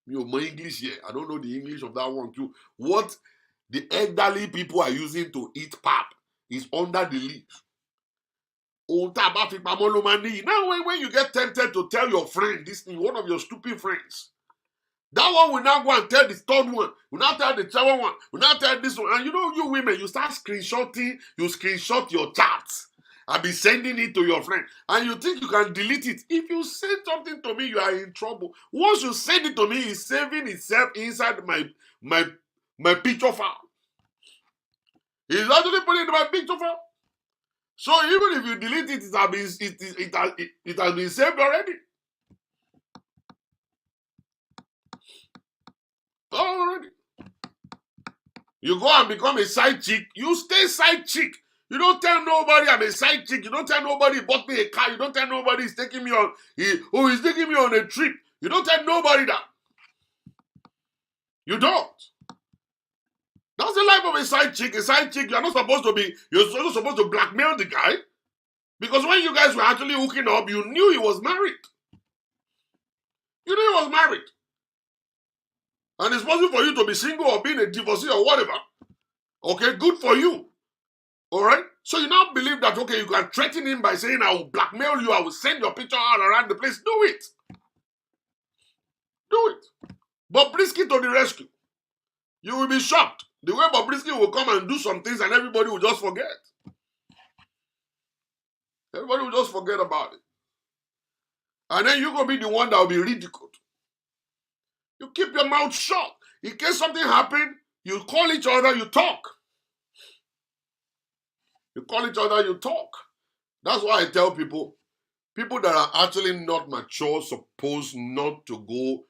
English here. I don't know the English of that one too. What the elderly people are using to eat pap is under the leaf. Now, when you get tempted to tell your friend this thing, one of your stupid friends, that one will now go and tell the third one, will now tell the second one, will now tell this one. And you women, you start screenshotting, you screenshot your chats and be sending it to your friend. And you think you can delete it. If you send something to me, you are in trouble. Once you send it to me, it's saving itself inside my picture file. It's actually putting it in my picture file. So even if you delete it, it has been saved already. Already. You go and become a side chick. You stay side chick. You don't tell nobody I'm a side chick. You don't tell nobody he bought me a car. You don't tell nobody he's taking me on. He's taking me on a trip. You don't tell nobody that. You don't. That's the life of a side chick. A side chick, you're not supposed to blackmail the guy. Because when you guys were actually hooking up, you knew he was married. You knew he was married. And it's possible for you to be single or being a divorcee or whatever. Okay, good for you. Alright? So you now believe that, okay, you can threaten him by saying, I will blackmail you, I will send your picture all around the place. Do it. Do it. Bobrisky to the rescue. You will be shocked. The way Bobrisky will come and do some things and everybody will just forget. Everybody will just forget about it. And then you're going to be the one that will be ridiculed. You keep your mouth shut. In case something happens, you call each other, you talk. You call each other, you talk. That's why I tell people that are actually not mature supposed not to go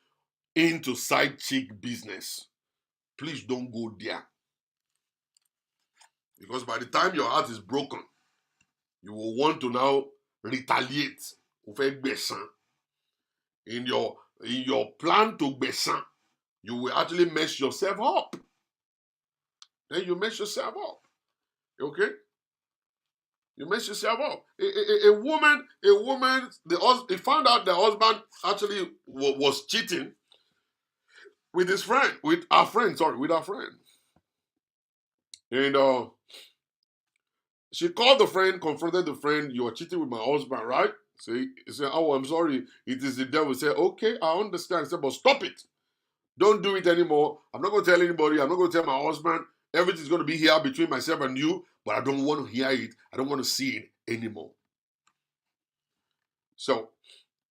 into side chick business. Please don't go there. Because by the time your heart is broken, you will want to now retaliate. In your plan to besan, you will actually mess yourself up. Then you mess yourself up. Okay? You mess yourself up. A woman, they found out the husband actually was cheating with his friend, with our friend. And she called the friend, confronted the friend, you are cheating with my husband, right? So he said, oh, I'm sorry, it is the devil. He said, okay, I understand. He said, but stop it. Don't do it anymore. I'm not going to tell anybody. I'm not going to tell my husband. Everything's going to be here between myself and you, but I don't want to hear it. I don't want to see it anymore. So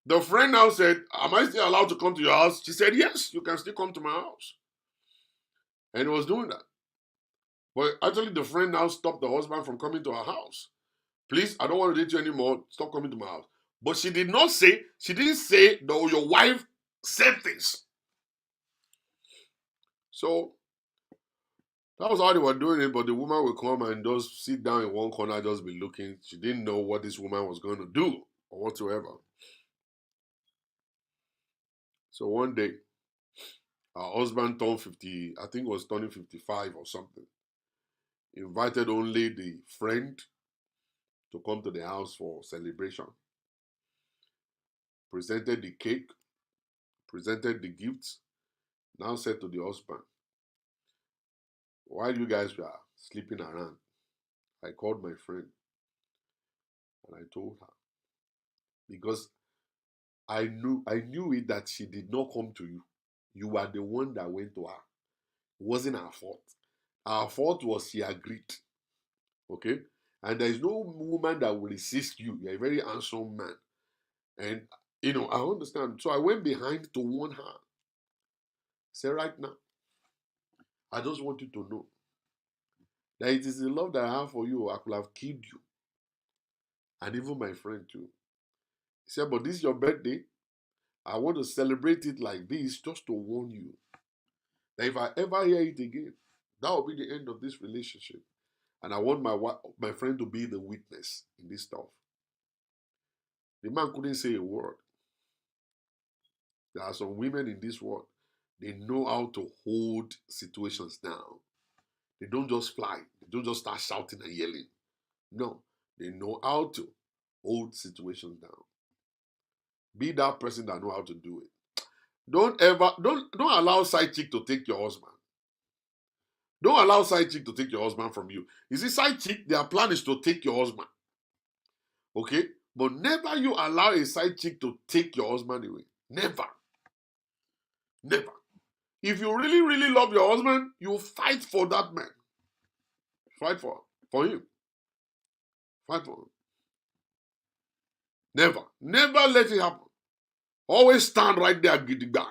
the friend now said, am I still allowed to come to your house? She said, yes, you can still come to my house. And he was doing that. But actually, the friend now stopped the husband from coming to her house. Please, I don't want to date you anymore. Stop coming to my house. But she didn't say that your wife said this. So That was how they were doing it, but the woman would come and just sit down in one corner, just be looking. She didn't know what this woman was going to do or whatsoever. So one day, her husband turned 50, I think it was turning 55 or something. Invited only the friend to come to the house for celebration. Presented the cake, presented the gifts. Now said to the husband, while you guys were sleeping around, I called my friend and I told her, because I knew it that she did not come to you. You were the one that went to her. It wasn't her fault. Our fault was she agreed. Okay? And there is no woman that will resist you. You're a very handsome man. And I understand. So I went behind to warn her. Say right now, I just want you to know that it is the love that I have for you. I could have killed you. And even my friend too. He said, but this is your birthday. I want to celebrate it like this just to warn you that if I ever hear it again, that will be the end of this relationship. And I want my friend to be the witness in this stuff. The man couldn't say a word. There are some women in this world, they know how to hold situations down. They don't just fly. They don't just start shouting and yelling. No, they know how to hold situations down. Be that person that know how to do it. Don't allow side chick to take your husband. Don't allow side chick to take your husband from you. You see, side chick, their plan is to take your husband. Okay? But never you allow a side chick to take your husband away. Never. Never. If you really, really love your husband, you fight for that man. Fight for him. Fight for him. Never. Never let it happen. Always stand right there, gidigba.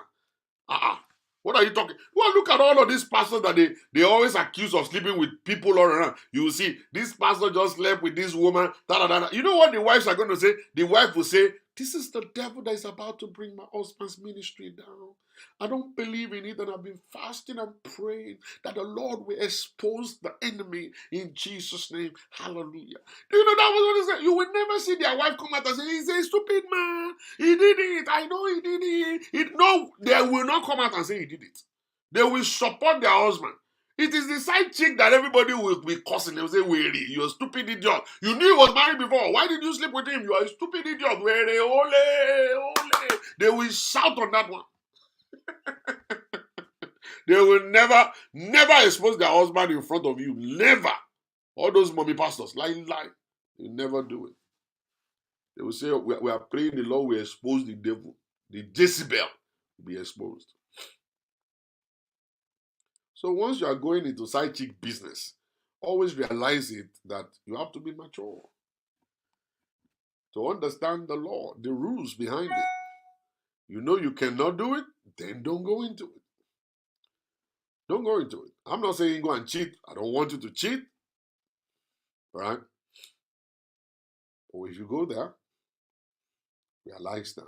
What are you talking? Well, look at all of these pastors that they always accuse of sleeping with people all around. You will see, this pastor just slept with this woman. Da, da, da, da. You know what the wives are going to say? The wife will say, this is the devil that is about to bring my husband's ministry down. I don't believe in it, and I've been fasting and praying that the Lord will expose the enemy in Jesus' name. Hallelujah. Do you know that was what he said? You will never see their wife come out and say, he's a stupid man. He did it. I know he did it. No, they will not come out and say he did it. They will support their husband. It is the side chick that everybody will be cussing. They will say, weary, you're a stupid idiot. You knew he was married before. Why did you sleep with him? You are a stupid idiot. Weary, ole, ole. They will shout on that one. They will never expose their husband in front of you. Never. All those mommy pastors, lie. They never do it. They will say, we are praying the Lord will expose the devil. The Jezebel will be exposed. So once you are going into side chick business, always realize it that you have to be mature to understand the law, the rules behind it. You know you cannot do it, then don't go into it. Don't go into it. I'm not saying go and cheat. I don't want you to cheat. Right? But if you go there, realize that.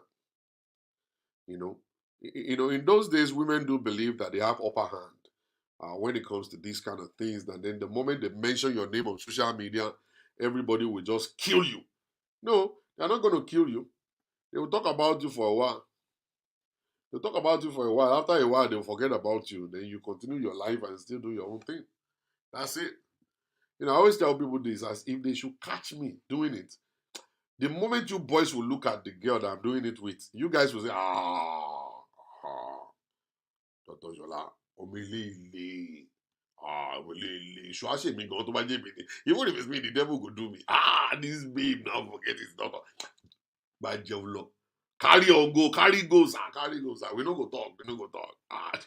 In those days, women do believe that they have upper hand when it comes to these kind of things. And then the moment they mention your name on social media, everybody will just kill you. No, they're not going to kill you. They will talk about you for a while. They'll talk about you for a while. After a while, they'll forget about you. Then you continue your life and still do your own thing. That's it. I always tell people this, as if they should catch me doing it. The moment you boys will look at the girl that I'm doing it with, you guys will say, Dr. Jola, Omilili. Even if it's me, the devil could do me. This babe now forget his daughter. By Jevlo. Carry on go, carry go, sir. We don't go talk.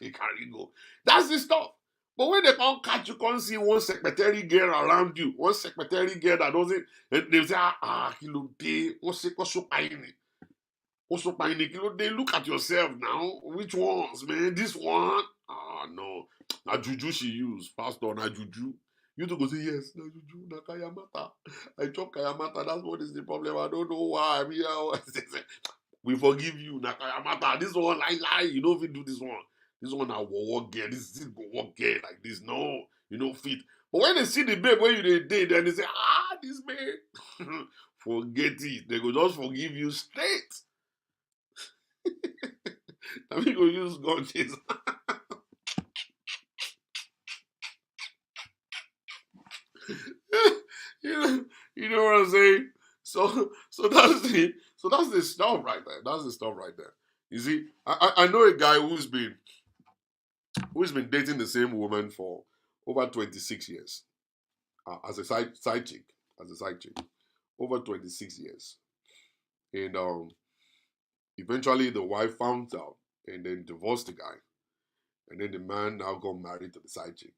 They carry go. That's the stuff. But when they can't catch you, can't see one secretary girl around you, one secretary girl that doesn't, they say, kilo day, what's so paini? What's so paini? Kilo day, look at yourself now. Which ones, man? This one? No. Na juju she use, pastor, na juju. You to go say, yes, na juju, na kayamata. I chop kayamata, that's what is the problem. I don't know why I'm here. We forgive you, na kayamata. This one, lie. You know if you do this one. This one, I will work girl. This go work girl like this. No. fit. But when they see the babe when you date, then they say, this babe. Forget it. They go just forgive you straight. I mean, go use gun chase. you know, you know what I'm saying? So that's the stuff right there. That's the stuff right there. You see, I know a guy who's been dating the same woman for over 26 years as a side chick, over 26 years, and eventually the wife found out and then divorced the guy, and then the man now got married to the side chick.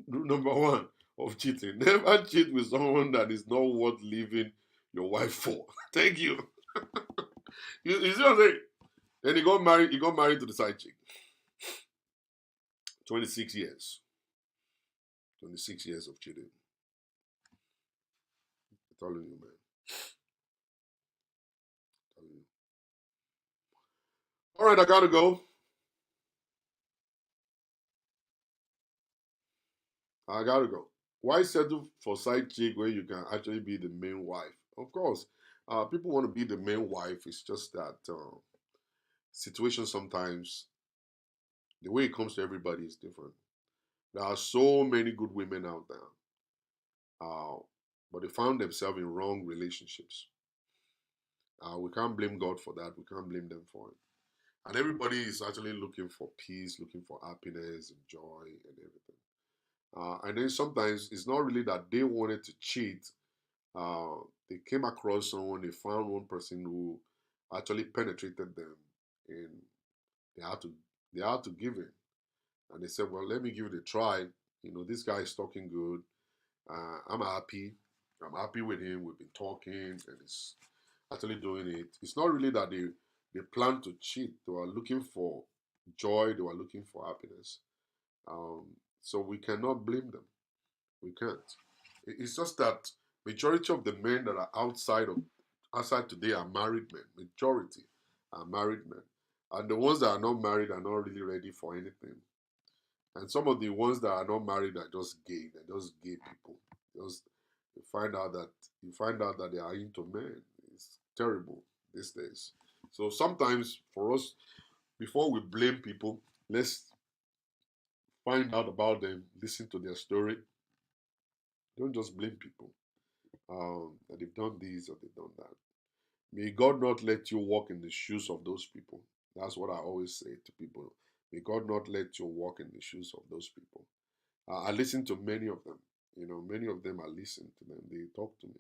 Rule number one of cheating: never cheat with someone that is not worth leaving your wife for. Thank you. You see what I'm saying? Then he got married. He got married to the side chick. 26 years. 26 years of cheating. I'm telling you, man. I'm telling you. All right, I gotta go. I gotta go. Why settle for side chick when you can actually be the main wife? Of course, people want to be the main wife. It's just that situation sometimes the way it comes to everybody is different. There are so many good women out there, uh, but they found themselves in wrong relationships. We can't blame God for that. We can't blame them for it. And everybody is actually looking for peace, looking for happiness and joy and everything. And then sometimes it's not really that they wanted to cheat. They came across someone, they found one person who actually penetrated them, and they had to they had to give in. And they said, "Well, let me give it a try. This guy is talking good. I'm happy. I'm happy with him. We've been talking, and it's actually doing it. It's not really that they plan to cheat. They were looking for joy. They were looking for happiness. Um, so we cannot blame them. We can't. It's just that majority of the men that are outside today are married men. Majority are married men, and the ones that are not married are not really ready for anything. And some of the ones that are not married are just gay. They're just gay people. Just you find out that they are into men. It's terrible these days. So sometimes for us, before we blame people, let's find out about them, listen to their story. Don't just blame people that they've done this or they've done that. May God not let you walk in the shoes of those people. That's what I always say to people. May God not let you walk in the shoes of those people. I listen to many of them. Many of them I listen to them. They talk to me.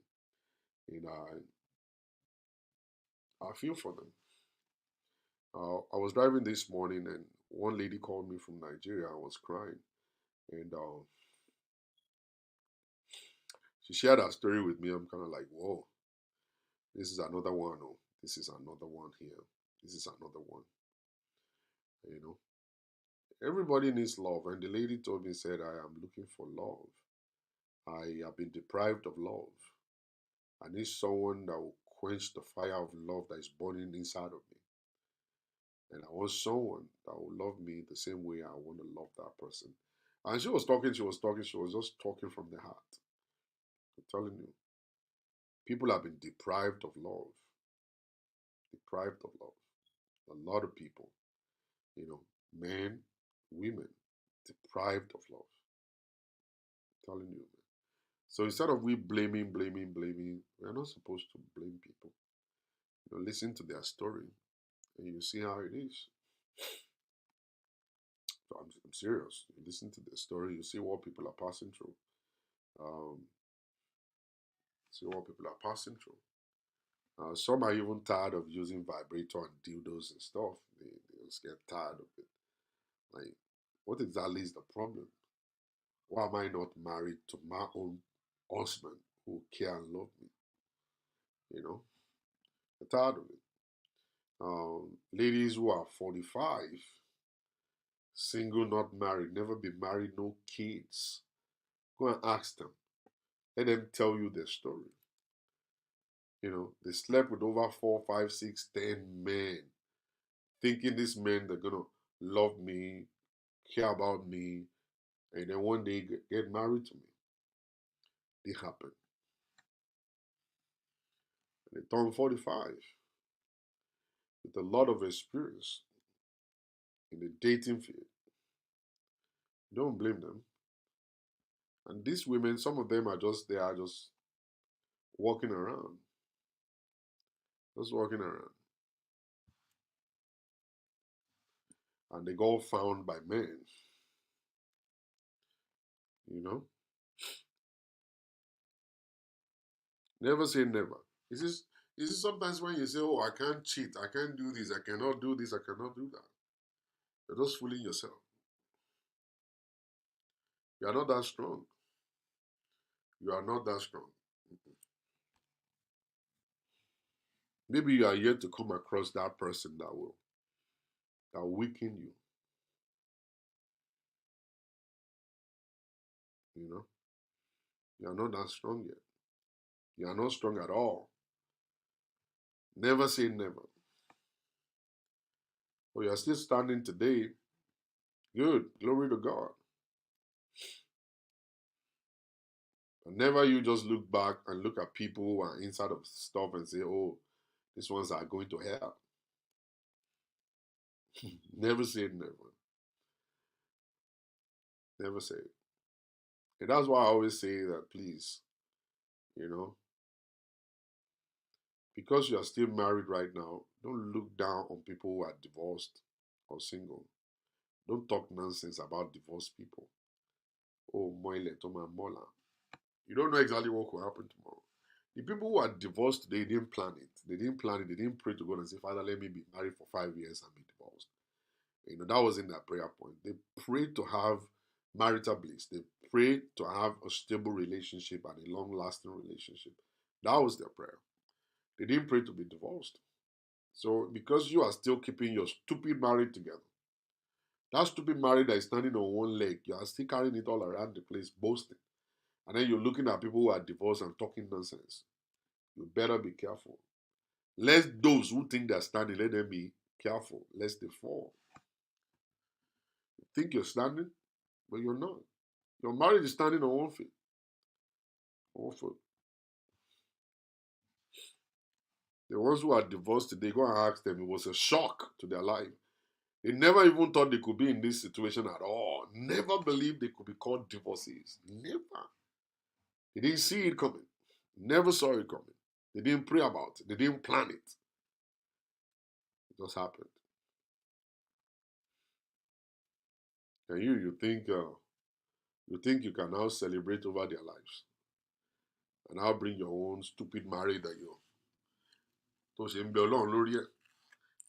I feel for them. I was driving this morning and one lady called me from Nigeria. I was crying. And she shared her story with me. I'm kind of like, whoa, this is another one. Oh, this is another one here. This is another one. You know, everybody needs love. And the lady told me, said, I am looking for love. I have been deprived of love. I need someone that will quench the fire of love that is burning inside of me. And I want someone that will love me the same way I want to love that person. And she was just talking from the heart. I'm telling you, people have been deprived of love. Deprived of love. A lot of people, men, women, deprived of love. I'm telling you. So instead of we blaming, we're not supposed to blame people. Listen to their story and you see how it is. So I'm serious. You listen to their story, you see what people are passing through. Um, see what people are passing through. Some are even tired of using vibrator and dildos and stuff. They just get tired of it. Like, what exactly is the problem? Why am I not married to my own husband who care and love me? I'm tired of it. Ladies who are 45, single, not married, never been married, no kids. Go and ask them. Let them tell you their story. They slept with over 4, 5, 6, 10 men thinking these men they're gonna love me, care about me, and then one day get married to me. It happened. They turned 45 with a lot of experience in the dating field. Don't blame them. And these women, some of them are just they are just walking around, just walking around, and they got found by men. You know, never say never. This is sometimes when you say, "Oh, I can't cheat, I can't do this, I cannot do this, I cannot do that." You're just fooling yourself. You are not that strong. You are not that strong. Maybe you are yet to come across that person that will weaken you. You know, you are not that strong yet. You are not strong at all. Never say never. But you are still standing today. Good. Glory to God. And never you just look back and look at people who are inside of stuff and say, oh, these ones are going to hell. Never say never. Never say it. And that's why I always say that, please, you know, because you are still married right now, don't look down on people who are divorced or single. Don't talk nonsense about divorced people. Oh, Moile, Toma Mola. You don't know exactly what will happen tomorrow. The people who are divorced, they didn't plan it. They didn't plan it. They didn't pray to God and say, Father, let me be married for 5 years and be divorced. You know, that was in their prayer point. They prayed to have marital bliss. They prayed to have a stable relationship and a long-lasting relationship. That was their prayer. They didn't pray to be divorced. So because you are still keeping your stupid marriage together, that stupid marriage that is standing on one leg, you are still carrying it all around the place, boasting. And then you're looking at people who are divorced and talking nonsense. You better be careful. Let those who think they're standing, let them be careful, lest they fall. You think you're standing, but you're not. Your marriage is standing on one foot. One foot. The ones who are divorced today, go and ask them. It was a shock to their life. They never even thought they could be in this situation at all. Never believed they could be called divorcees. Never. They didn't see it coming. Never saw it coming. They didn't pray about it. They didn't plan it. It just happened. And you think you can now celebrate over their lives and now bring your own stupid marriage that you're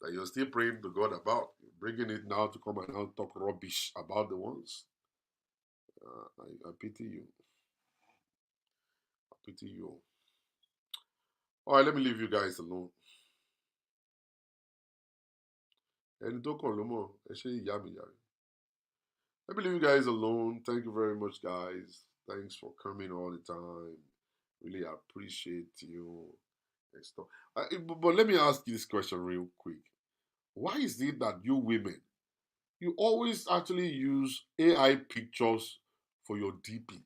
that you're still praying to God about. You're bringing it now to come and now talk rubbish about the ones. I pity you. I pity you. All right, let me leave you guys alone. Ẹni tó kàn ló mọ̀, ẹ ṣé ìyá mi yàrá. Let me leave you guys alone. Thank you very much, guys. Thanks for coming all the time. Really appreciate you and stuff. But let me ask you this question real quick. Why is it that you women, you always actually use AI pictures for your DP?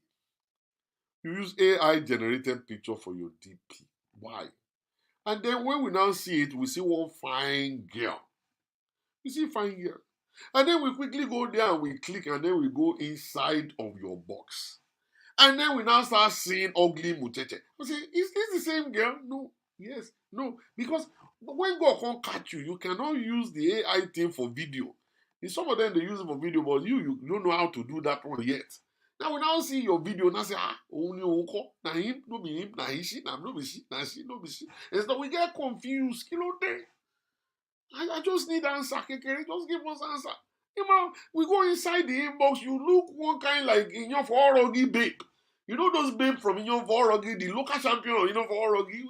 You use AI generated picture for your DP. Why? And then when we now see it, we see one fine girl. You see fine girl. And then we quickly go there and we click and then we go inside of your box. And then we now start seeing ugly mucheche. I say, is this the same girl? No. Yes. No. Because when God can't catch you, you cannot use the AI thing for video. Some of them they use it for video, but you don't know how to do that one yet. Now we now see your video and I say, only unko, na him, no be him, na he she, na no be she, na she, no be she. And so we get confused. Kilo day. I just need answer. Kekere, just give us answer. You know, we go inside the inbox, you look one kind like in your Forogi babe. You know those babe from in your Forogi, the local champion, you know, Forogi.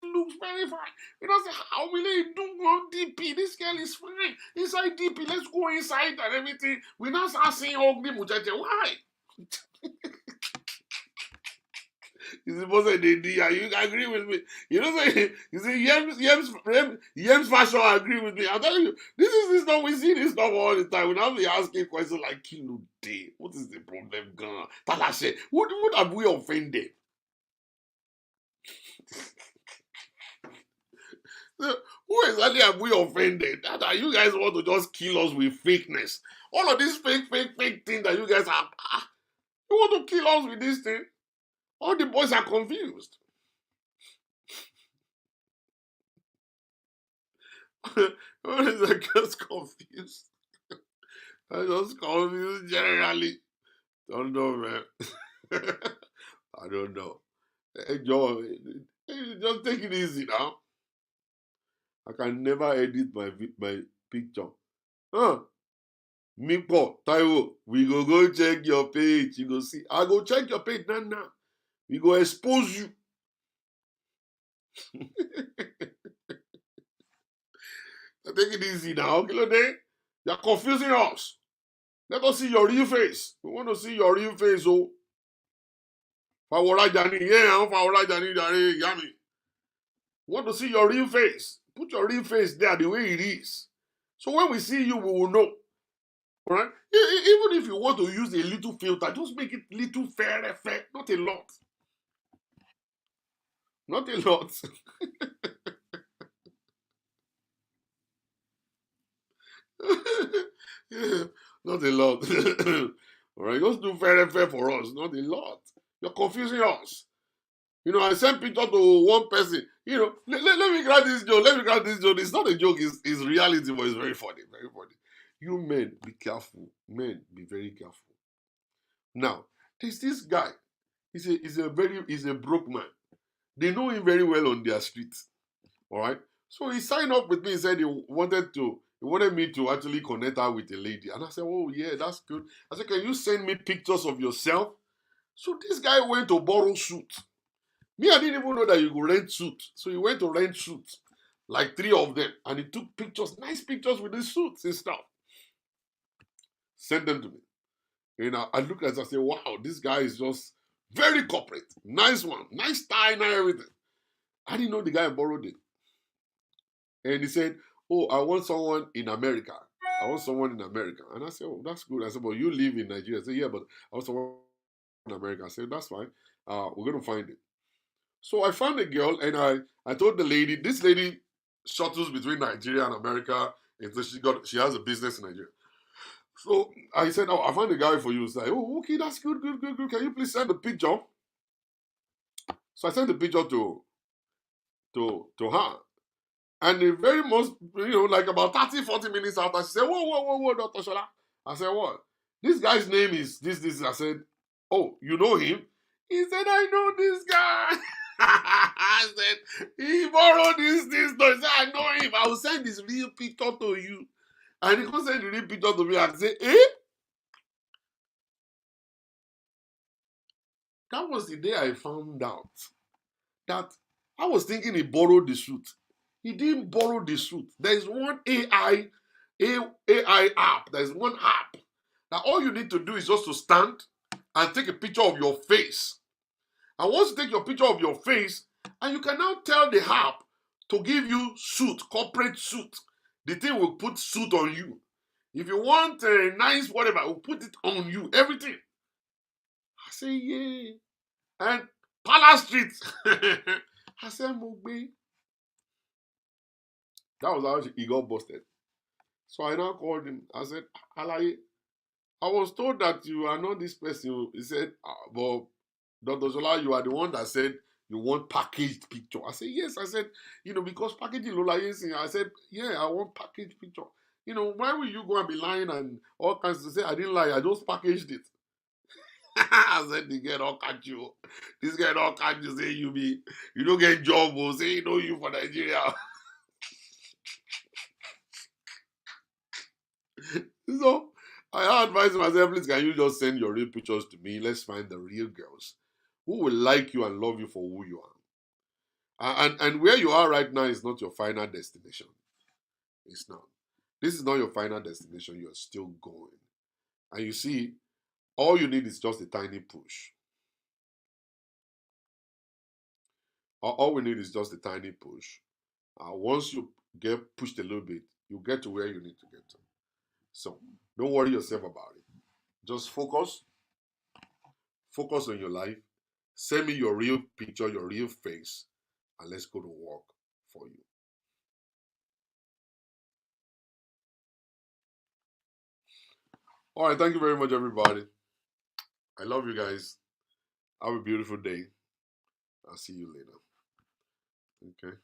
It looks very fine. You know, say, how will they do on DP? This girl is fine. Inside DP, let's go inside and everything. We now start seeing ugly muchacha. Why? He's supposed to say, you agree with me. You know, say, you see, Yems fashion agree with me. I'm telling you, this stuff we see this stuff all the time. We now be asking questions like, Kilo Day, what is the problem, Ghana? Talashe, what have we offended? Who exactly have we offended? That you guys want to just kill us with fakeness. All of these fake things that you guys have. You want to kill us with this thing? All the boys are confused. What is that just confused? I'm just confused generally. Don't know, man. I don't know. Enjoy. Just take it easy now. I can never edit my picture. Huh? Mipo, Taiwo, we go check your page. You go see. I go check your page now. We go expose you. Take it easy now. You're confusing us. Let us see your real face. We want to see your real face, oh. Faworajani, yeah, Faworajani, Yami. We want to see your real face. Put your real face there the way it is. So when we see you, we will know. All right? Even if you want to use a little filter, just make it little fair, not a lot. Not a lot. Yeah, not a lot. All right, just do fair for us, not a lot. You're confusing us. You know, I sent picture to one person. You know, let me grab this joke. Let me grab this joke. It's not a joke. It's reality, but it's very funny. Very funny. You men, be careful. Men, be very careful. Now, there's this guy. He's a broke man. They know him very well on their streets. All right. So he signed up with me. He said he wanted me to actually connect her with a lady. And I said, oh yeah, that's good. I said, can you send me pictures of yourself? So this guy went to borrow suit. Me, I didn't even know that you could rent suit. So he went to rent suits, like 3 of them. And he took pictures, nice pictures with his suits and stuff. Sent them to me. And I looked at it and I said, wow, this guy is just very corporate. Nice one. Nice tie and everything. I didn't know the guy borrowed it. And he said, oh, I want someone in America. I want someone in America. And I said, oh, that's good. I said, but you live in Nigeria. I said, yeah, but I want someone in America. I said, that's fine. We're going to find it. So I found a girl and I told the lady, this lady shuttles between Nigeria and America. And so she has a business in Nigeria. So I said, oh, I found a guy for you. It's like, oh, okay, that's good. Can you please send the picture? So I sent the picture to her. And the very most, like about 30, 40 minutes after, she said, whoa, Dr. Shola. I said, what? This guy's name is this. I said, oh, you know him? He said, I know this guy. I said, he borrowed this. He said, I know him. I will send this real picture to you. And he could send the real picture to me and say, That was the day I found out that I was thinking he borrowed the suit. He didn't borrow the suit. There is one AI app. There is one app that all you need to do is just to stand and take a picture of your face. And once you take your picture of your face, and you can now tell the app to give you suit, corporate suit. The thing will put suit on you. If you want a nice whatever, it will put it on you. Everything. I say, yeah. And Palace Street. I said, Mugbe. That was how he got busted. So I now called him. I said, Alaye, I was told that you are not this person. He said, but Dr. Zola, you are the one that said you want packaged picture. I said, yes. I said, because packaging Lola Yensin. I said, yeah, I want packaged picture. Why will you go and be lying and all kinds of say, I didn't lie, I just packaged it. I said, this guy don't catch you. This guy don't catch you. Say you don't get job. Or say you for Nigeria. So I advise myself, please, can you just send your real pictures to me? Let's find the real girls who will like you and love you for who you are. And where you are right now is not your final destination. It's not. This is not your final destination. You're still going. And you see, all you need is just a tiny push. All we need is just a tiny push. Once you get pushed a little bit, you get to where you need to get to. So don't worry yourself about it. Just focus on your life. Send me your real picture, your real face, and let's go to work for you. All right, thank you very much, everybody. I love you guys. Have a beautiful day. I'll see you later. Okay.